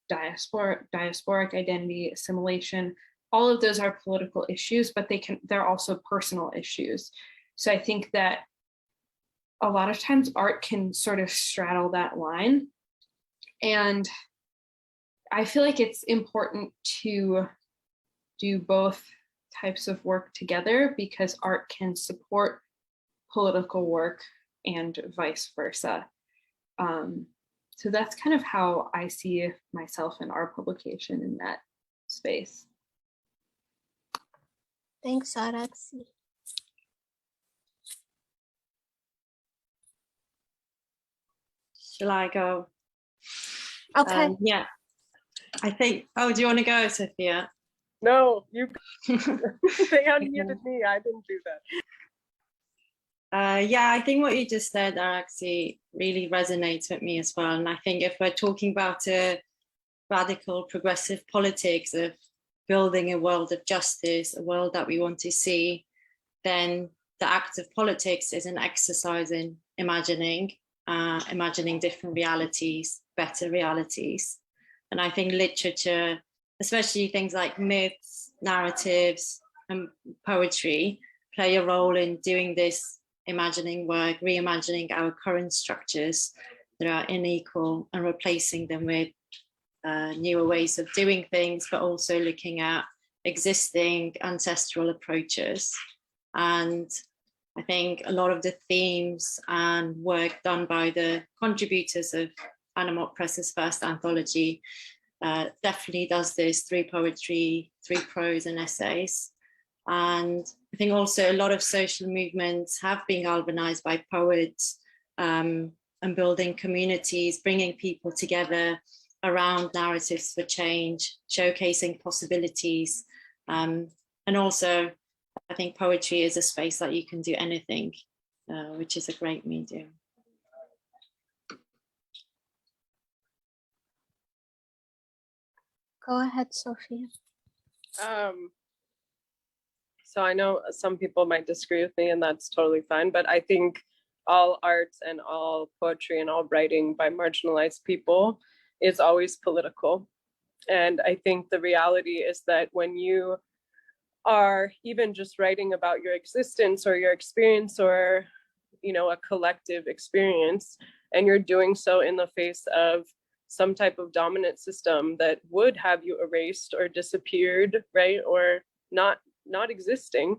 Speaker 2: diasporic identity, assimilation. All of those are political issues, but they're also personal issues. So I think that a lot of times art can sort of straddle that line. And I feel like it's important to do both types of work together because art can support political work and vice versa. So that's kind of how I see myself in our publication in that space.
Speaker 1: Thanks, Araxi.
Speaker 3: Shall I go?
Speaker 1: Okay.
Speaker 3: Yeah, I think, oh, do you want to go, Sophia?
Speaker 4: No, you they unmuted me. I didn't do that.
Speaker 3: Yeah, I think what you just said, Araxi, really resonates with me as well. And I think if we're talking about a radical progressive politics of building a world of justice, a world that we want to see, then the act of politics is an exercise in imagining different realities, better realities. And I think literature, especially things like myths, narratives, and poetry, play a role in doing this imagining work, reimagining our current structures that are unequal and replacing them with newer ways of doing things, but also looking at existing ancestral approaches. And I think a lot of the themes and work done by the contributors of Anamot Press's first anthology definitely does this through poetry, through prose and essays. And I think also a lot of social movements have been galvanized by poets and building communities, bringing people together around narratives for change, showcasing possibilities. And also, I think poetry is a space that you can do anything, which is a great medium.
Speaker 1: Go ahead, Sophia.
Speaker 4: So I know some people might disagree with me, and that's totally fine, but I think all art and all poetry and all writing by marginalized people is always political. And I think the reality is that when you are even just writing about your existence or your experience or, you know, a collective experience, and you're doing so in the face of some type of dominant system that would have you erased or disappeared, right? Or not existing,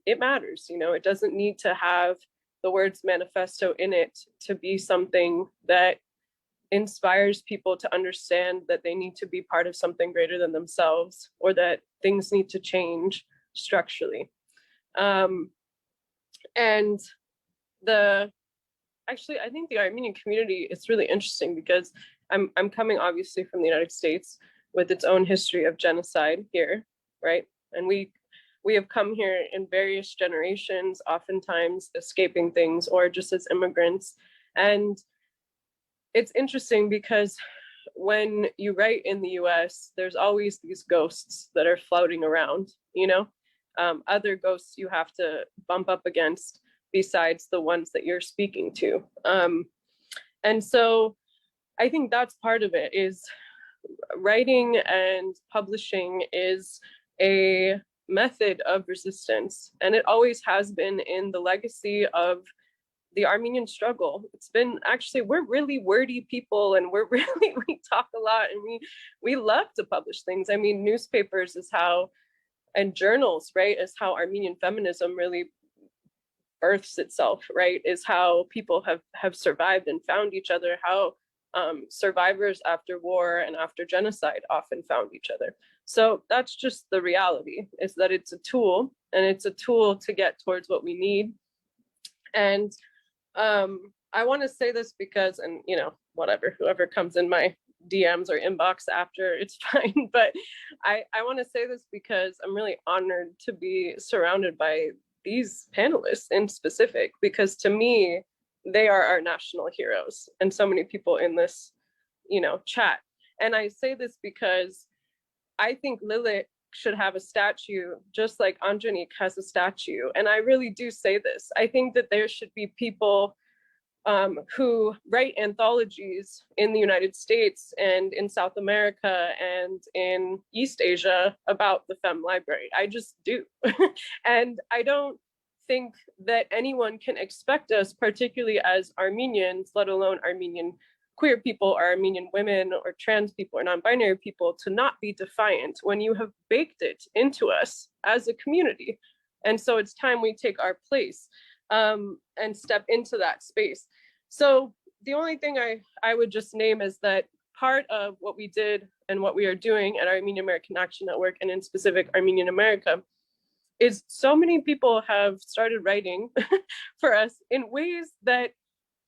Speaker 4: it matters. You know, it doesn't need to have the words manifesto in it to be something that inspires people to understand that they need to be part of something greater than themselves, or that things need to change structurally. And actually, I think the Armenian community is really interesting because I'm coming obviously from the United States with its own history of genocide here, right? And we have come here in various generations, oftentimes escaping things or just as immigrants. And it's interesting because when you write in the US, there's always these ghosts that are floating around, you know, other ghosts you have to bump up against besides the ones that you're speaking to. And so I think that's part of it, is writing and publishing is a method of resistance. And it always has been in the legacy of the Armenian struggle. It's been, actually, we're really wordy people, and we talk a lot, and we love to publish things. I mean, newspapers is how, and journals, right, is how Armenian feminism really births itself, right, is how people have survived and found each other, how survivors after war and after genocide often found each other. So that's just the reality, is that it's a tool, and it's a tool to get towards what we need. And I want to say this because, and you know, whatever, whoever comes in my DMs or inbox after, it's fine, but I want to say this because I'm really honored to be surrounded by these panelists in specific, because to me, they are our national heroes, and so many people in this, you know, chat. And I say this because I think Lilith should have a statue, just like Anjanik has a statue. And I really do say this. I think that there should be people who write anthologies in the United States and in South America and in East Asia about the Femme Library. I just do. And I don't think that anyone can expect us, particularly as Armenians, let alone Armenian queer people or Armenian women or trans people or non-binary people, to not be defiant when you have baked it into us as a community. And so it's time we take our place and step into that space. So the only thing I would just name is that part of what we did and what we are doing at Armenian American Action Network, and in specific Armenian America, is so many people have started writing for us in ways that,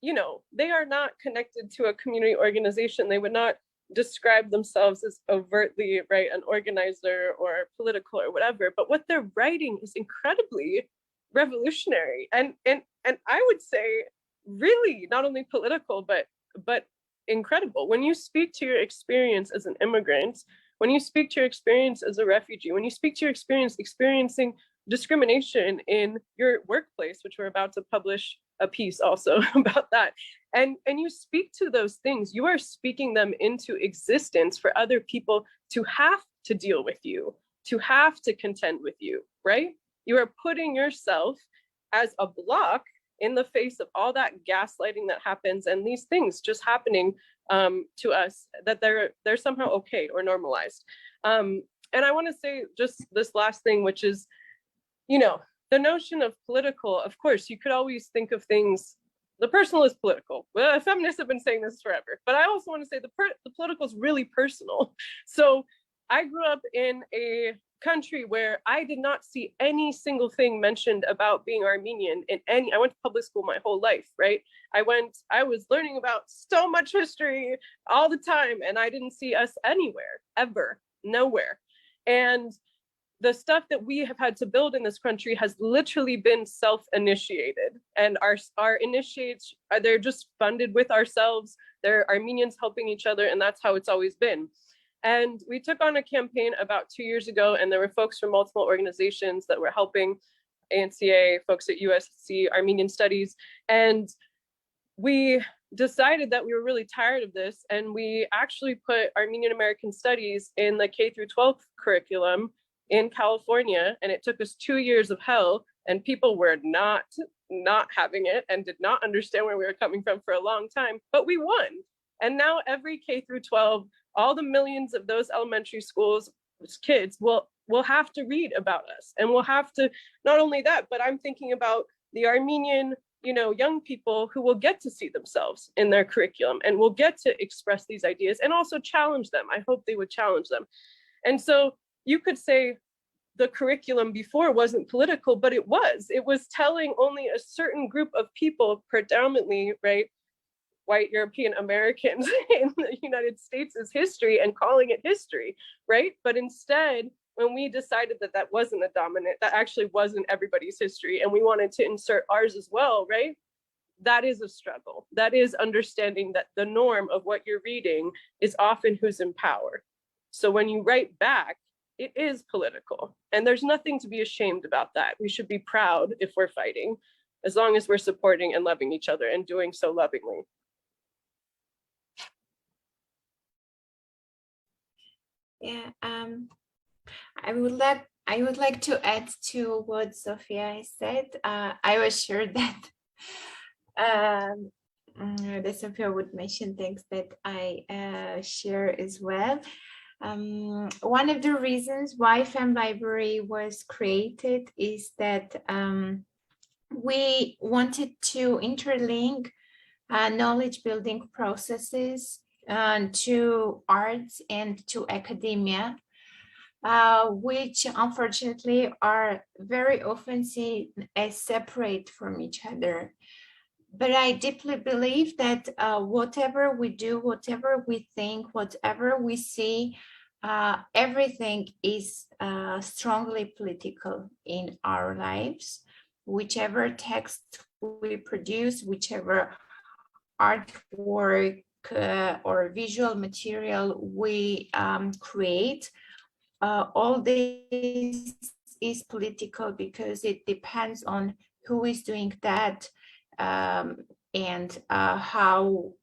Speaker 4: you know, they are not connected to a community organization. They would not describe themselves as overtly, right, an organizer or political or whatever, but what they're writing is incredibly revolutionary and I would say really not only political, but incredible. When you speak to your experience as an immigrant, when you speak to your experience as a refugee, when you speak to your experience experiencing discrimination in your workplace, which we're about to publish a piece also about that, and you speak to those things, you are speaking them into existence for other people to have to deal with you, to have to contend with you, right? You are putting yourself as a block in the face of all that gaslighting that happens and these things just happening to us, that they're somehow okay or normalized. And I want to say just this last thing, which is, you know, the notion of political, of course, you could always think of things, the personal is political. Well, feminists have been saying this forever, but I also want to say the political is really personal. So I grew up in a country where I did not see any single thing mentioned about being Armenian in any, I went to public school my whole life, right? I was learning about so much history all the time, and I didn't see us anywhere, ever, nowhere. And the stuff that we have had to build in this country has literally been self-initiated, and our initiates, they're just funded with ourselves. They're Armenians helping each other, and that's how it's always been. And we took on a campaign about 2 years ago, and there were folks from multiple organizations that were helping, ANCA, folks at USC, Armenian Studies, and we decided that we were really tired of this, and we actually put Armenian American Studies in the K through 12 curriculum in California, and it took us 2 years of hell, and people were not having it and did not understand where we were coming from for a long time, but we won. And now every K through 12, all the millions of those elementary schools kids will have to read about us, and we'll have to, not only that, but I'm thinking about the Armenian, you know, young people who will get to see themselves in their curriculum and will get to express these ideas and also challenge them. I hope they would challenge them. And so you could say the curriculum before wasn't political, but it was telling only a certain group of people, predominantly, right, white European Americans in the United States' history and calling it history, right? But instead, when we decided that that wasn't a dominant, that actually wasn't everybody's history, and we wanted to insert ours as well, right? That is a struggle. That is understanding that the norm of what you're reading is often who's in power. So when you write back, it is political, and there's nothing to be ashamed about that. We should be proud if we're fighting, as long as we're supporting and loving each other and doing so lovingly.
Speaker 5: Yeah, I would like to add to what Sophia said. I was sure that Sophia would mention things that I share as well. One of the reasons why Fem Library was created is that we wanted to interlink knowledge building processes to arts and to academia, which unfortunately are very often seen as separate from each other. But I deeply believe that whatever we do, whatever we think, whatever we see, everything is strongly political in our lives. Whichever text we produce, whichever artwork or visual material we create, all this is political because it depends on who is doing that and how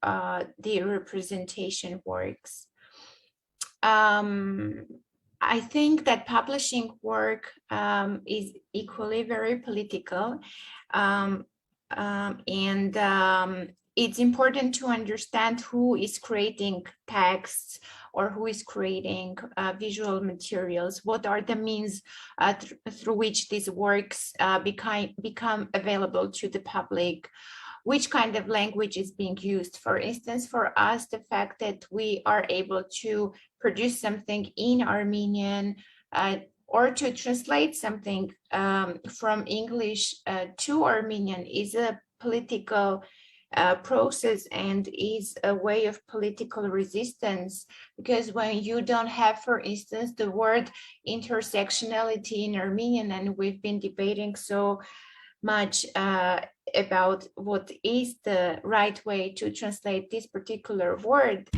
Speaker 5: the representation works. I think that publishing work is equally very political, it's important to understand who is creating texts or who is creating visual materials. What are the means through which these works become available to the public? Which kind of language is being used? For instance, for us, the fact that we are able to produce something in Armenian or to translate something from English to Armenian is a political process and is a way of political resistance, because when you don't have, for instance, the word intersectionality in Armenian, and we've been debating so much about what is the right way to translate this particular word,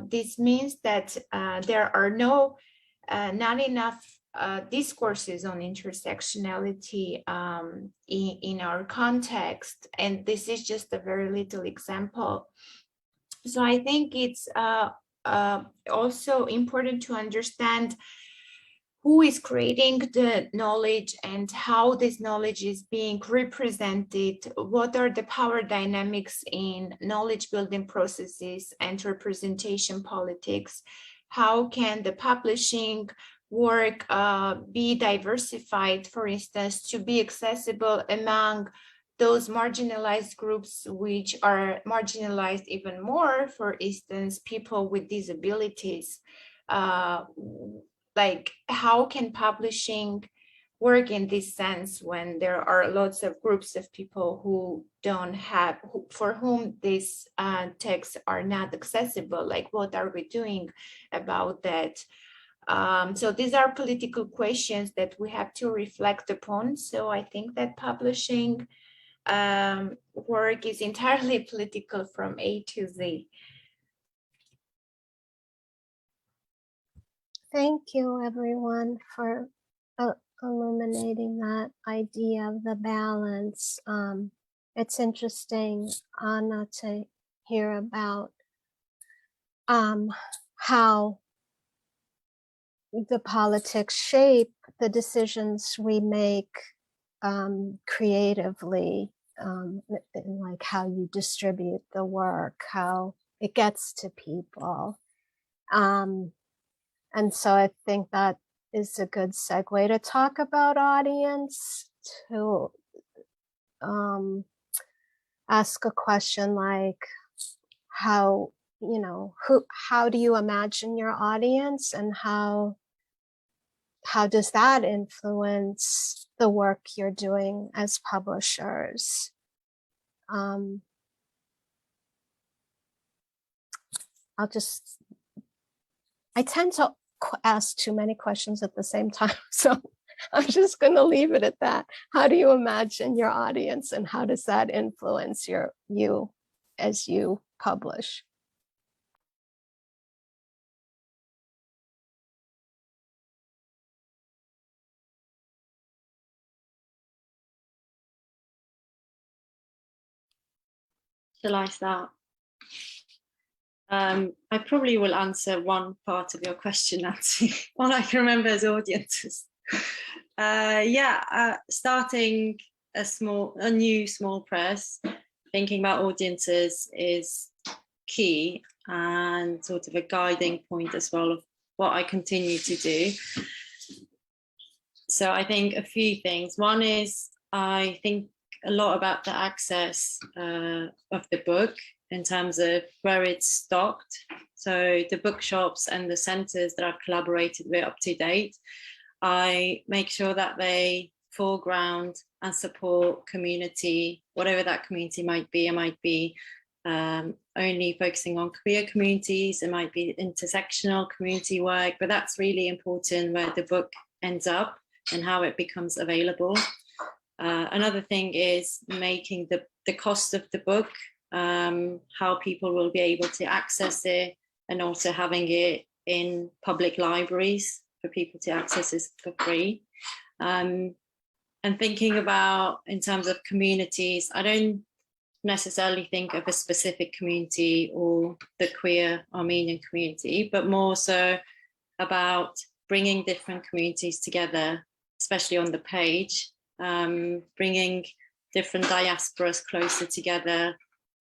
Speaker 5: this means that there are not enough discourses on intersectionality in our context, and this is just a very little example. So I think it's also important to understand who is creating the knowledge and how this knowledge is being represented, what are the power dynamics in knowledge building processes and representation politics, how can the publishing work be diversified, for instance, to be accessible among those marginalized groups which are marginalized even more, for instance, people with disabilities. Like, how can publishing work in this sense when there are lots of groups of people who don't have, for whom these texts are not accessible? Like, what are we doing about that? So these are political questions that we have to reflect upon. So I think that publishing work is entirely political from A to Z.
Speaker 1: Thank you, everyone, for illuminating that idea of the balance. It's interesting, Anna, to hear about how the politics shape the decisions we make creatively, like how you distribute the work, how it gets to people. And so I think that is a good segue to talk about audience, to ask a question like, how, how do you imagine your audience, and how does that influence the work you're doing as publishers? I tend to ask too many questions at the same time, so I'm just going to leave it at that. How do you imagine your audience, and how does that influence you as you publish?
Speaker 3: Shall I start? I probably will answer one part of your question, Nancy. All I can remember is audiences. Starting a new small press, thinking about audiences is key and sort of a guiding point as well of what I continue to do. So I think a few things. One is I think a lot about the access of the book in terms of where it's stocked. So the bookshops and the centres that I've collaborated with up to date, I make sure that they foreground and support community, whatever that community might be. It might be only focusing on queer communities, it might be intersectional community work, but that's really important where the book ends up and how it becomes available. Another thing is making the cost of the book, how people will be able to access it, and also having it in public libraries for people to access it for free. And thinking about, in terms of communities, I don't necessarily think of a specific community or the queer Armenian community, but more so about bringing different communities together, especially on the page, bringing different diasporas closer together.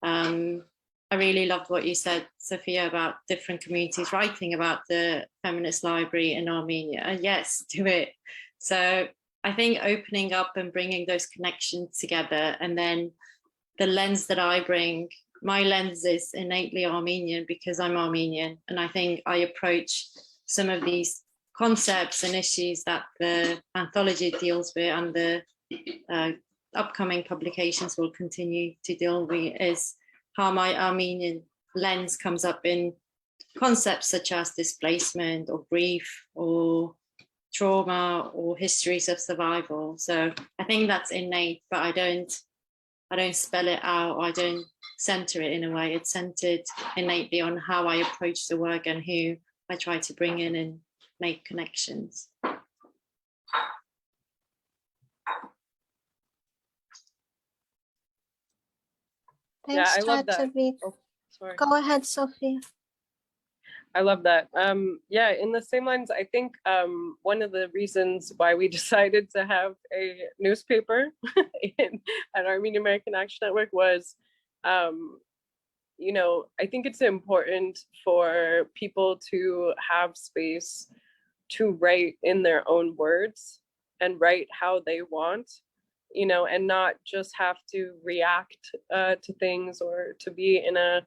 Speaker 3: I really loved what you said, Sophia, about different communities writing about the feminist library in Armenia. Yes, do it. So I think opening up and bringing those connections together, and then the lens that I bring, my lens is innately Armenian because I'm Armenian. And I think I approach some of these concepts and issues that the anthology deals with and the upcoming publications will continue to deal with, is how my Armenian lens comes up in concepts such as displacement or grief or trauma or histories of survival. So I think that's innate, but I don't spell it out, or I don't center it in a way. It's centered innately on how I approach the work and who I try to bring in and make connections.
Speaker 1: Thanks,
Speaker 4: I love that.
Speaker 1: Tatavik.
Speaker 4: Oh, sorry.
Speaker 1: Go ahead, Sophia.
Speaker 4: I love that. Yeah, in the same lines, I think one of the reasons why we decided to have a newspaper at Armenian American Action Network was, you know, I think it's important for people to have space to write in their own words and write how they want, you know, and not just have to react to things or to be in a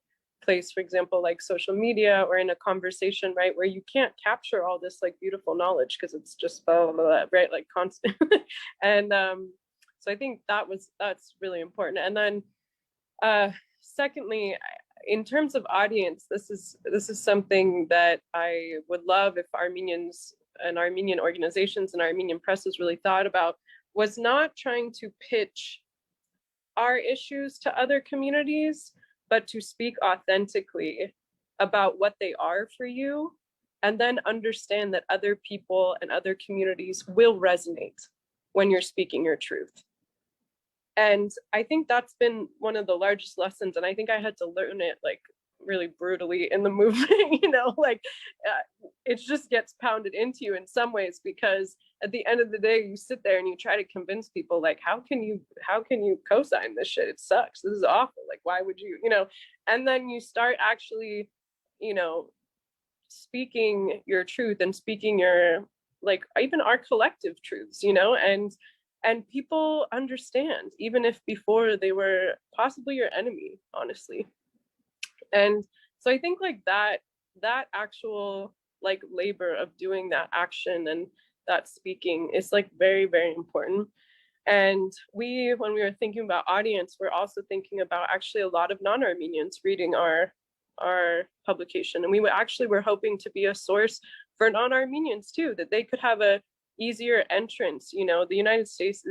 Speaker 4: place, for example, like social media or in a conversation, right, where you can't capture all this like beautiful knowledge because it's just blah, blah, blah, right, like constant. And so I think that's really important. And then secondly, in terms of audience, this is something that I would love if Armenians and Armenian organizations and Armenian presses really thought about, was not trying to pitch our issues to other communities, but to speak authentically about what they are for you, and then understand that other people and other communities will resonate when you're speaking your truth. And I think that's been one of the largest lessons, and I think I had to learn it like really brutally in the movement, you know, like it just gets pounded into you in some ways, because at the end of the day, you sit there and you try to convince people, like, how can you co-sign this shit? It sucks. This is awful. Like, why would you, you know? And then you start actually, you know, speaking your truth and speaking your, like, even our collective truths, you know, and people understand, even if before they were possibly your enemy, honestly. And so I think like that actual like labor of doing that action and that speaking is like very, very important. And when we were thinking about audience, we're also thinking about actually a lot of non-Armenians reading our publication. And we were hoping to be a source for non-Armenians too, that they could have a easier entrance. You know, the United States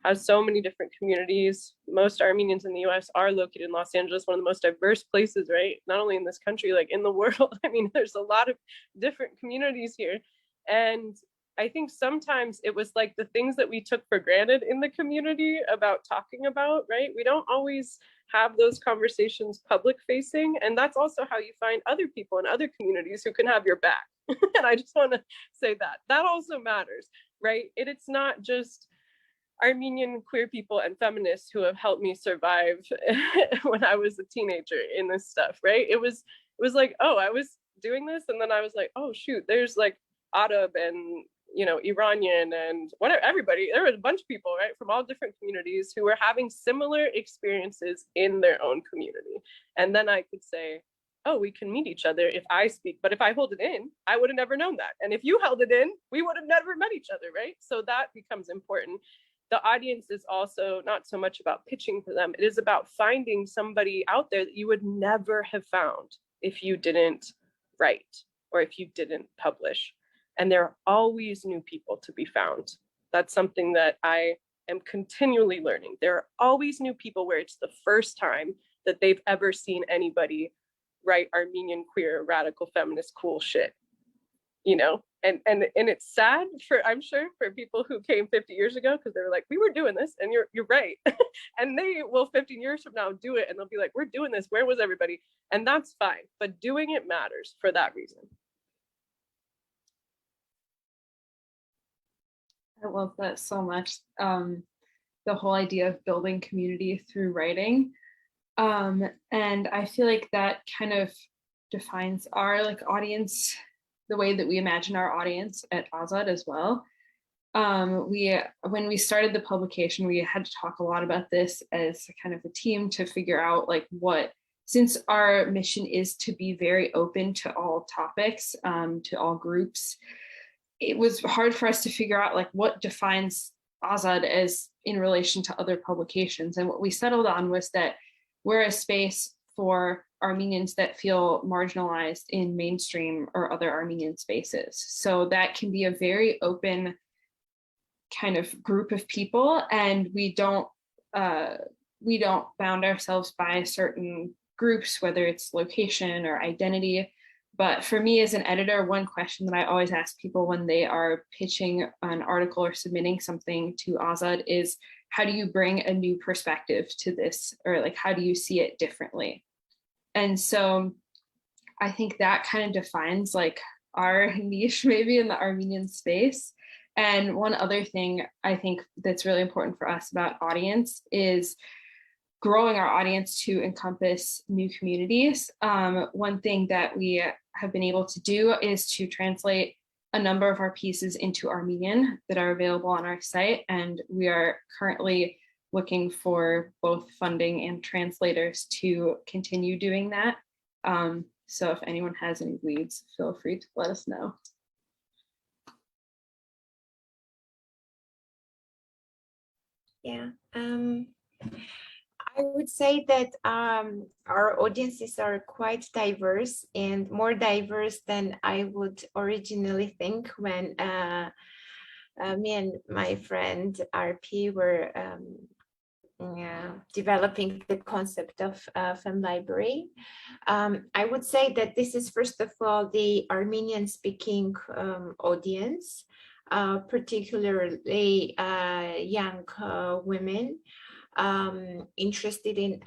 Speaker 4: has so many different communities. Most Armenians in the US are located in Los Angeles, one of the most diverse places, right? Not only in this country, like in the world. I mean, there's a lot of different communities here. And I think sometimes it was like the things that we took for granted in the community about talking about, right? We don't always have those conversations public facing. And that's also how you find other people in other communities who can have your back. And I just want to say that also matters, right? It's not just Armenian queer people and feminists who have helped me survive when I was a teenager in this stuff, right? It was like, oh, I was doing this, and then I was like, oh shoot, there's like Arab and, you know, Iranian and whatever, everybody, there was a bunch of people, right, from all different communities who were having similar experiences in their own community. And then I could say, oh, we can meet each other if I speak, but if I hold it in, I would have never known that. And if you held it in, we would have never met each other, right? So that becomes important. The audience is also not so much about pitching to them. It is about finding somebody out there that you would never have found if you didn't write or if you didn't publish. And there are always new people to be found. That's something that I am continually learning. There are always new people where it's the first time that they've ever seen anybody write Armenian queer radical feminist cool shit, you know? And it's sad I'm sure for people who came 50 years ago, because they were like, we were doing this, and you're right. And they will 15 years from now do it, and they'll be like, we're doing this, where was everybody? And that's fine, but doing it matters for that reason.
Speaker 2: I love that so much. The whole idea of building community through writing. And I feel like that kind of defines our audience, the way that we imagine our audience at Azad as well. When we started the publication, we had to talk a lot about this as kind of a team to figure out since our mission is to be very open to all topics, to all groups, it was hard for us to figure out what defines Azad as in relation to other publications. And what we settled on was that we're a space for Armenians that feel marginalized in mainstream or other Armenian spaces. So that can be a very open kind of group of people, and we don't bound ourselves by certain groups, whether it's location or identity. But for me as an editor, one question that I always ask people when they are pitching an article or submitting something to Azad is, how do you bring a new perspective to this? Or how do you see it differently? And so I think that kind of defines our niche maybe in the Armenian space. And one other thing I think that's really important for us about audience is growing our audience to encompass new communities. One thing that we have been able to do is to translate a number of our pieces into Armenian that are available on our site. And we are currently looking for both funding and translators to continue doing that. So if anyone has any leads, feel free to let us know.
Speaker 5: Yeah, I would say that our audiences are quite diverse, and more diverse than I would originally think when me and my friend RP were developing the concept of Fem Library. I would say that this is, first of all, the Armenian speaking audience, particularly young women interested in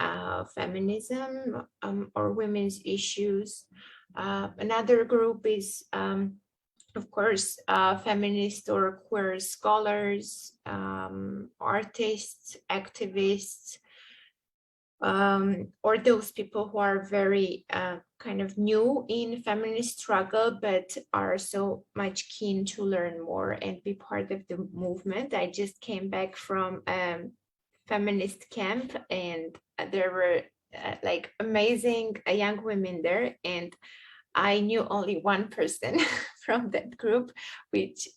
Speaker 5: feminism or women's issues. Another group is, of course, feminist or queer scholars, artists, activists, or those people who are very kind of new in feminist struggle, but are so much keen to learn more and be part of the movement. I just came back from feminist camp, and there were amazing young women there, and I knew only one person from that group, which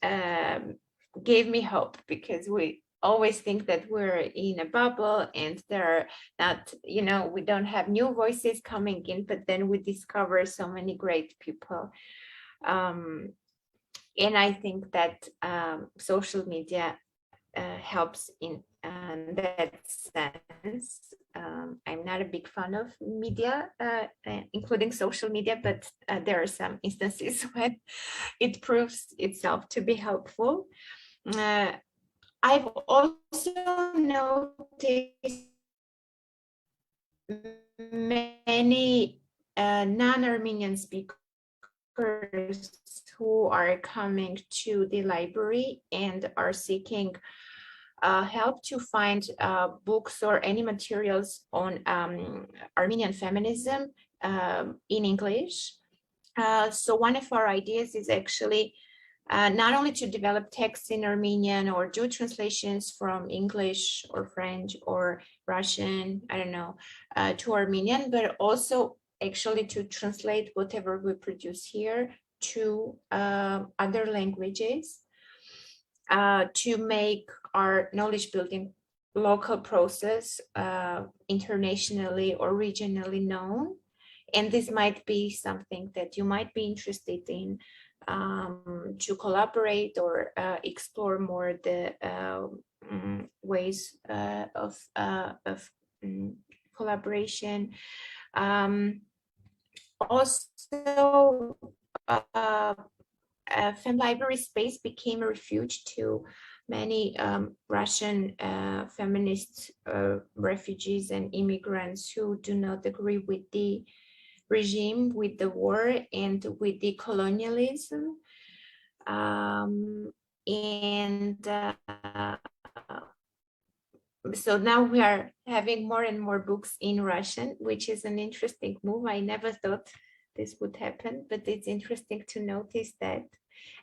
Speaker 5: gave me hope, because we always think that we're in a bubble and there are not, we don't have new voices coming in, but then we discover so many great people. And I think that social media helps in that sense. I'm not a big fan of media, including social media, but there are some instances when it proves itself to be helpful. I've also noticed many non-Armenian speakers who are coming to the library and are seeking help to find books or any materials on Armenian feminism in English. So one of our ideas is actually not only to develop texts in Armenian or do translations from English or French or Russian, I don't know, to Armenian, but also actually to translate whatever we produce here to other languages, to make our knowledge building local process internationally or regionally known. And this might be something that you might be interested in, to collaborate or explore more the ways of collaboration. Also, Fem Library space became a refuge to many Russian feminist refugees and immigrants who do not agree with the regime, with the war, and with the colonialism. And so now we are having more and more books in Russian, which is an interesting move. I never thought this would happen, but it's interesting to notice that.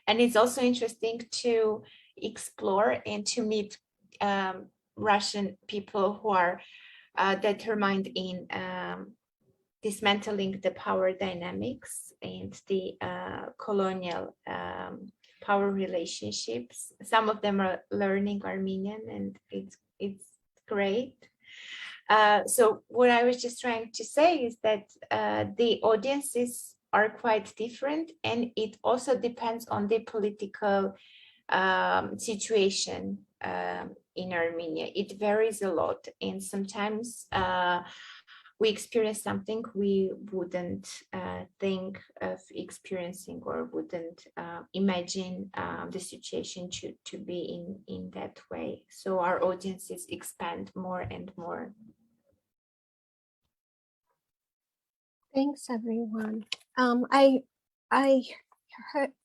Speaker 5: And it's also interesting to explore and to meet Russian people who are determined in dismantling the power dynamics and the colonial power relationships. Some of them are learning Armenian, and it's great. So what I was just trying to say is that the audiences are quite different, and it also depends on the political situation in Armenia. It varies a lot, and sometimes we experience something we wouldn't think of experiencing, or wouldn't imagine the situation to be in that way. So our audiences expand more and more.
Speaker 1: Thanks, everyone. I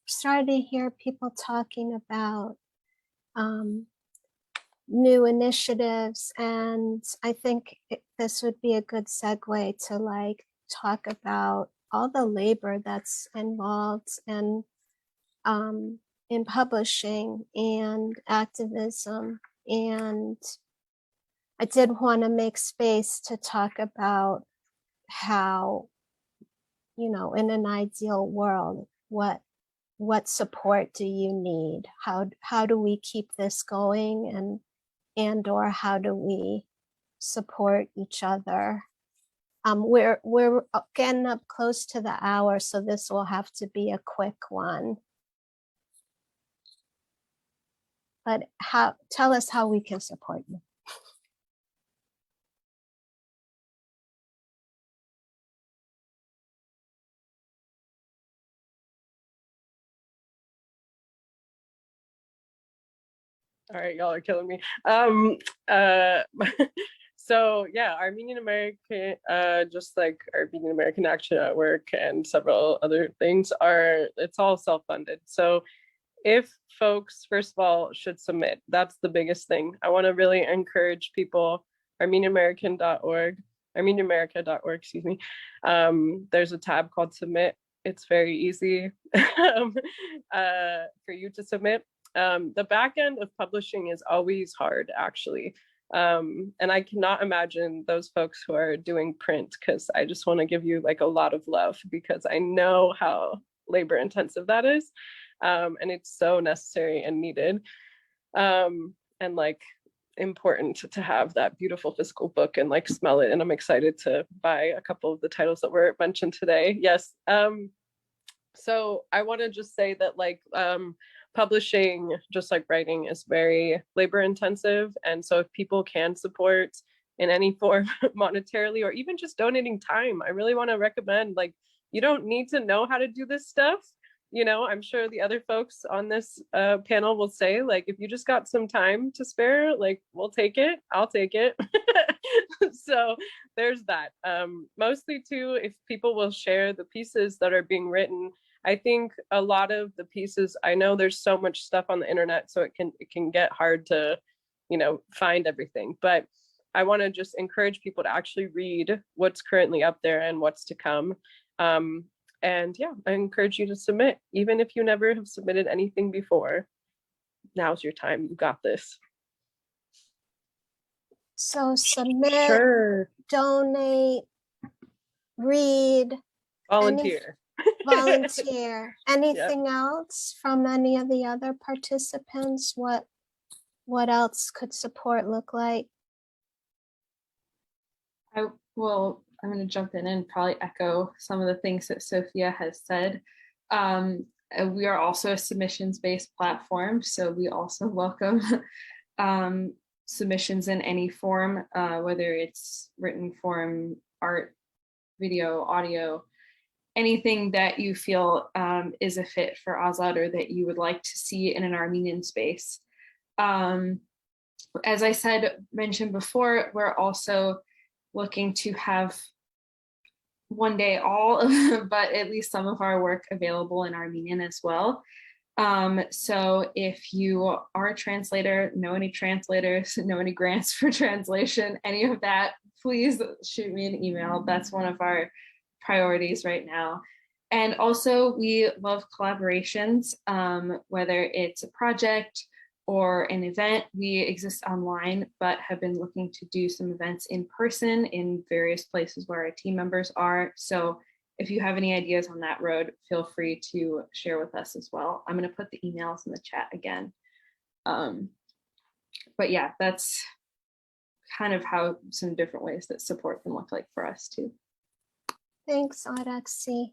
Speaker 1: started to hear people talking about new initiatives, and I think this would be a good segue to like talk about all the labor that's involved in publishing and activism. And I did want to make space to talk about how, you know, in an ideal world, what support do you need? How do we keep this going, and or how do we support each other? We're getting up close to the hour, so this will have to be a quick one. But tell us how we can support you.
Speaker 4: All right, y'all are killing me. So yeah, Armenian American, just like Armenian American Action Network and several other things it's all self-funded. So if folks, first of all, should submit, that's the biggest thing. I want to really encourage people, armenianamerica.org, excuse me. There's a tab called submit. It's very easy for you to submit. The back end of publishing is always hard, actually. And I cannot imagine those folks who are doing print, because I just want to give you like a lot of love, because I know how labor intensive that is. And it's so necessary and needed. And like important to have that beautiful physical book and like smell it. And I'm excited to buy a couple of the titles that were mentioned today. Yes. So I want to just say that like publishing, just like writing, is very labor intensive. And so if people can support in any form monetarily, or even just donating time, I really want to recommend, like, you don't need to know how to do this stuff. You know, I'm sure the other folks on this panel will say, like, if you just got some time to spare, like, we'll take it, I'll take it. So there's that. Mostly too, if people will share the pieces that are being written. I think a lot of the pieces, I know there's so much stuff on the internet, so it can get hard to, you know, find everything. But I want to just encourage people to actually read what's currently up there and what's to come. And yeah, I encourage you to submit, even if you never have submitted anything before. Now's your time. You got this.
Speaker 1: So submit,
Speaker 4: Sure.
Speaker 1: donate, read,
Speaker 4: Volunteer.
Speaker 1: volunteer. Anything else from any of the other participants? What else could support look like?
Speaker 2: I'm going to jump in and probably echo some of the things that Sophia has said. We are also a submissions-based platform, so we also welcome submissions in any form, whether it's written form, art, video, audio, anything that you feel is a fit for Azad, or that you would like to see in an Armenian space. As I mentioned before, we're also looking to have one day all, but at least some of our work available in Armenian as well. So if you are a translator, know any translators, know any grants for translation, any of that, please shoot me an email. That's one of our priorities right now. And also we love collaborations, whether it's a project or an event. We exist online, but have been looking to do some events in person in various places where our team members are. So if you have any ideas on that road, feel free to share with us as well. I'm going to put the emails in the chat again. But yeah, that's kind of how some different ways that support can look like for us too.
Speaker 1: Thanks, Araxi.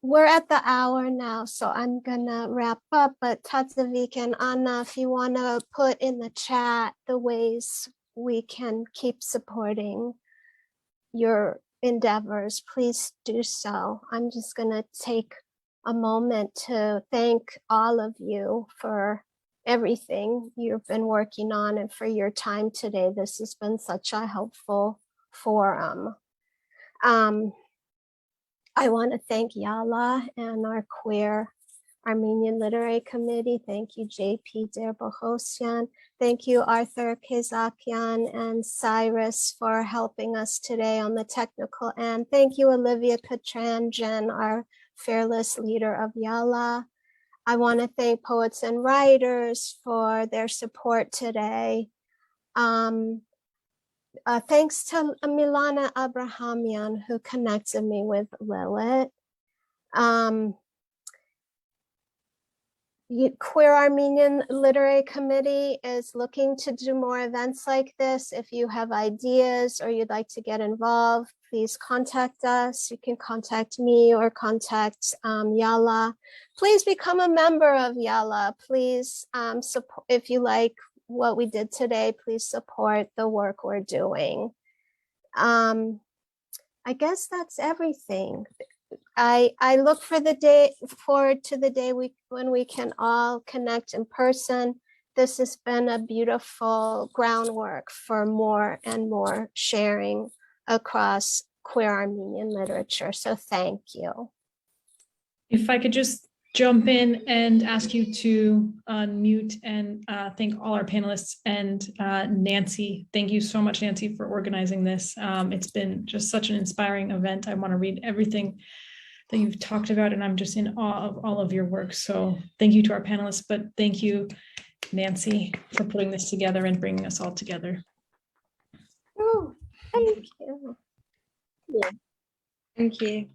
Speaker 1: We're at the hour now, so I'm gonna wrap up, but Tatavik and Anna, if you wanna put in the chat the ways we can keep supporting your endeavors, please do so. I'm just gonna take a moment to thank all of you for everything you've been working on and for your time today. This has been such a helpful forum. I want to thank IALA and our Queer Armenian Literary Committee. Thank you, JP Sarkisian. Thank you, Arthur Kezakian and Cyrus, for helping us today on the technical end. Thank you, Olivia Katranjan, our fearless leader of IALA. I want to thank poets and writers for their support today. Thanks to Milana Abrahamian, who connected me with Lilith. Queer Armenian Literary Committee is looking to do more events like this. If you have ideas or you'd like to get involved, please contact us. You can contact me or contact IALA. Please become a member of IALA. Please support, if you like what we did today, please support the work we're doing. I guess that's everything. I look forward to the day when we can all connect in person. This has been a beautiful groundwork for more and more sharing across queer Armenian literature. So thank you.
Speaker 6: If I could just jump in and ask you to unmute and thank all our panelists and Nancy. Thank you so much, Nancy, for organizing this. It's been just such an inspiring event. I want to read everything that you've talked about, and I'm just in awe of all of your work. So thank you to our panelists, but thank you, Nancy, for putting this together and bringing us all together.
Speaker 1: Oh, thank you.
Speaker 3: Thank you.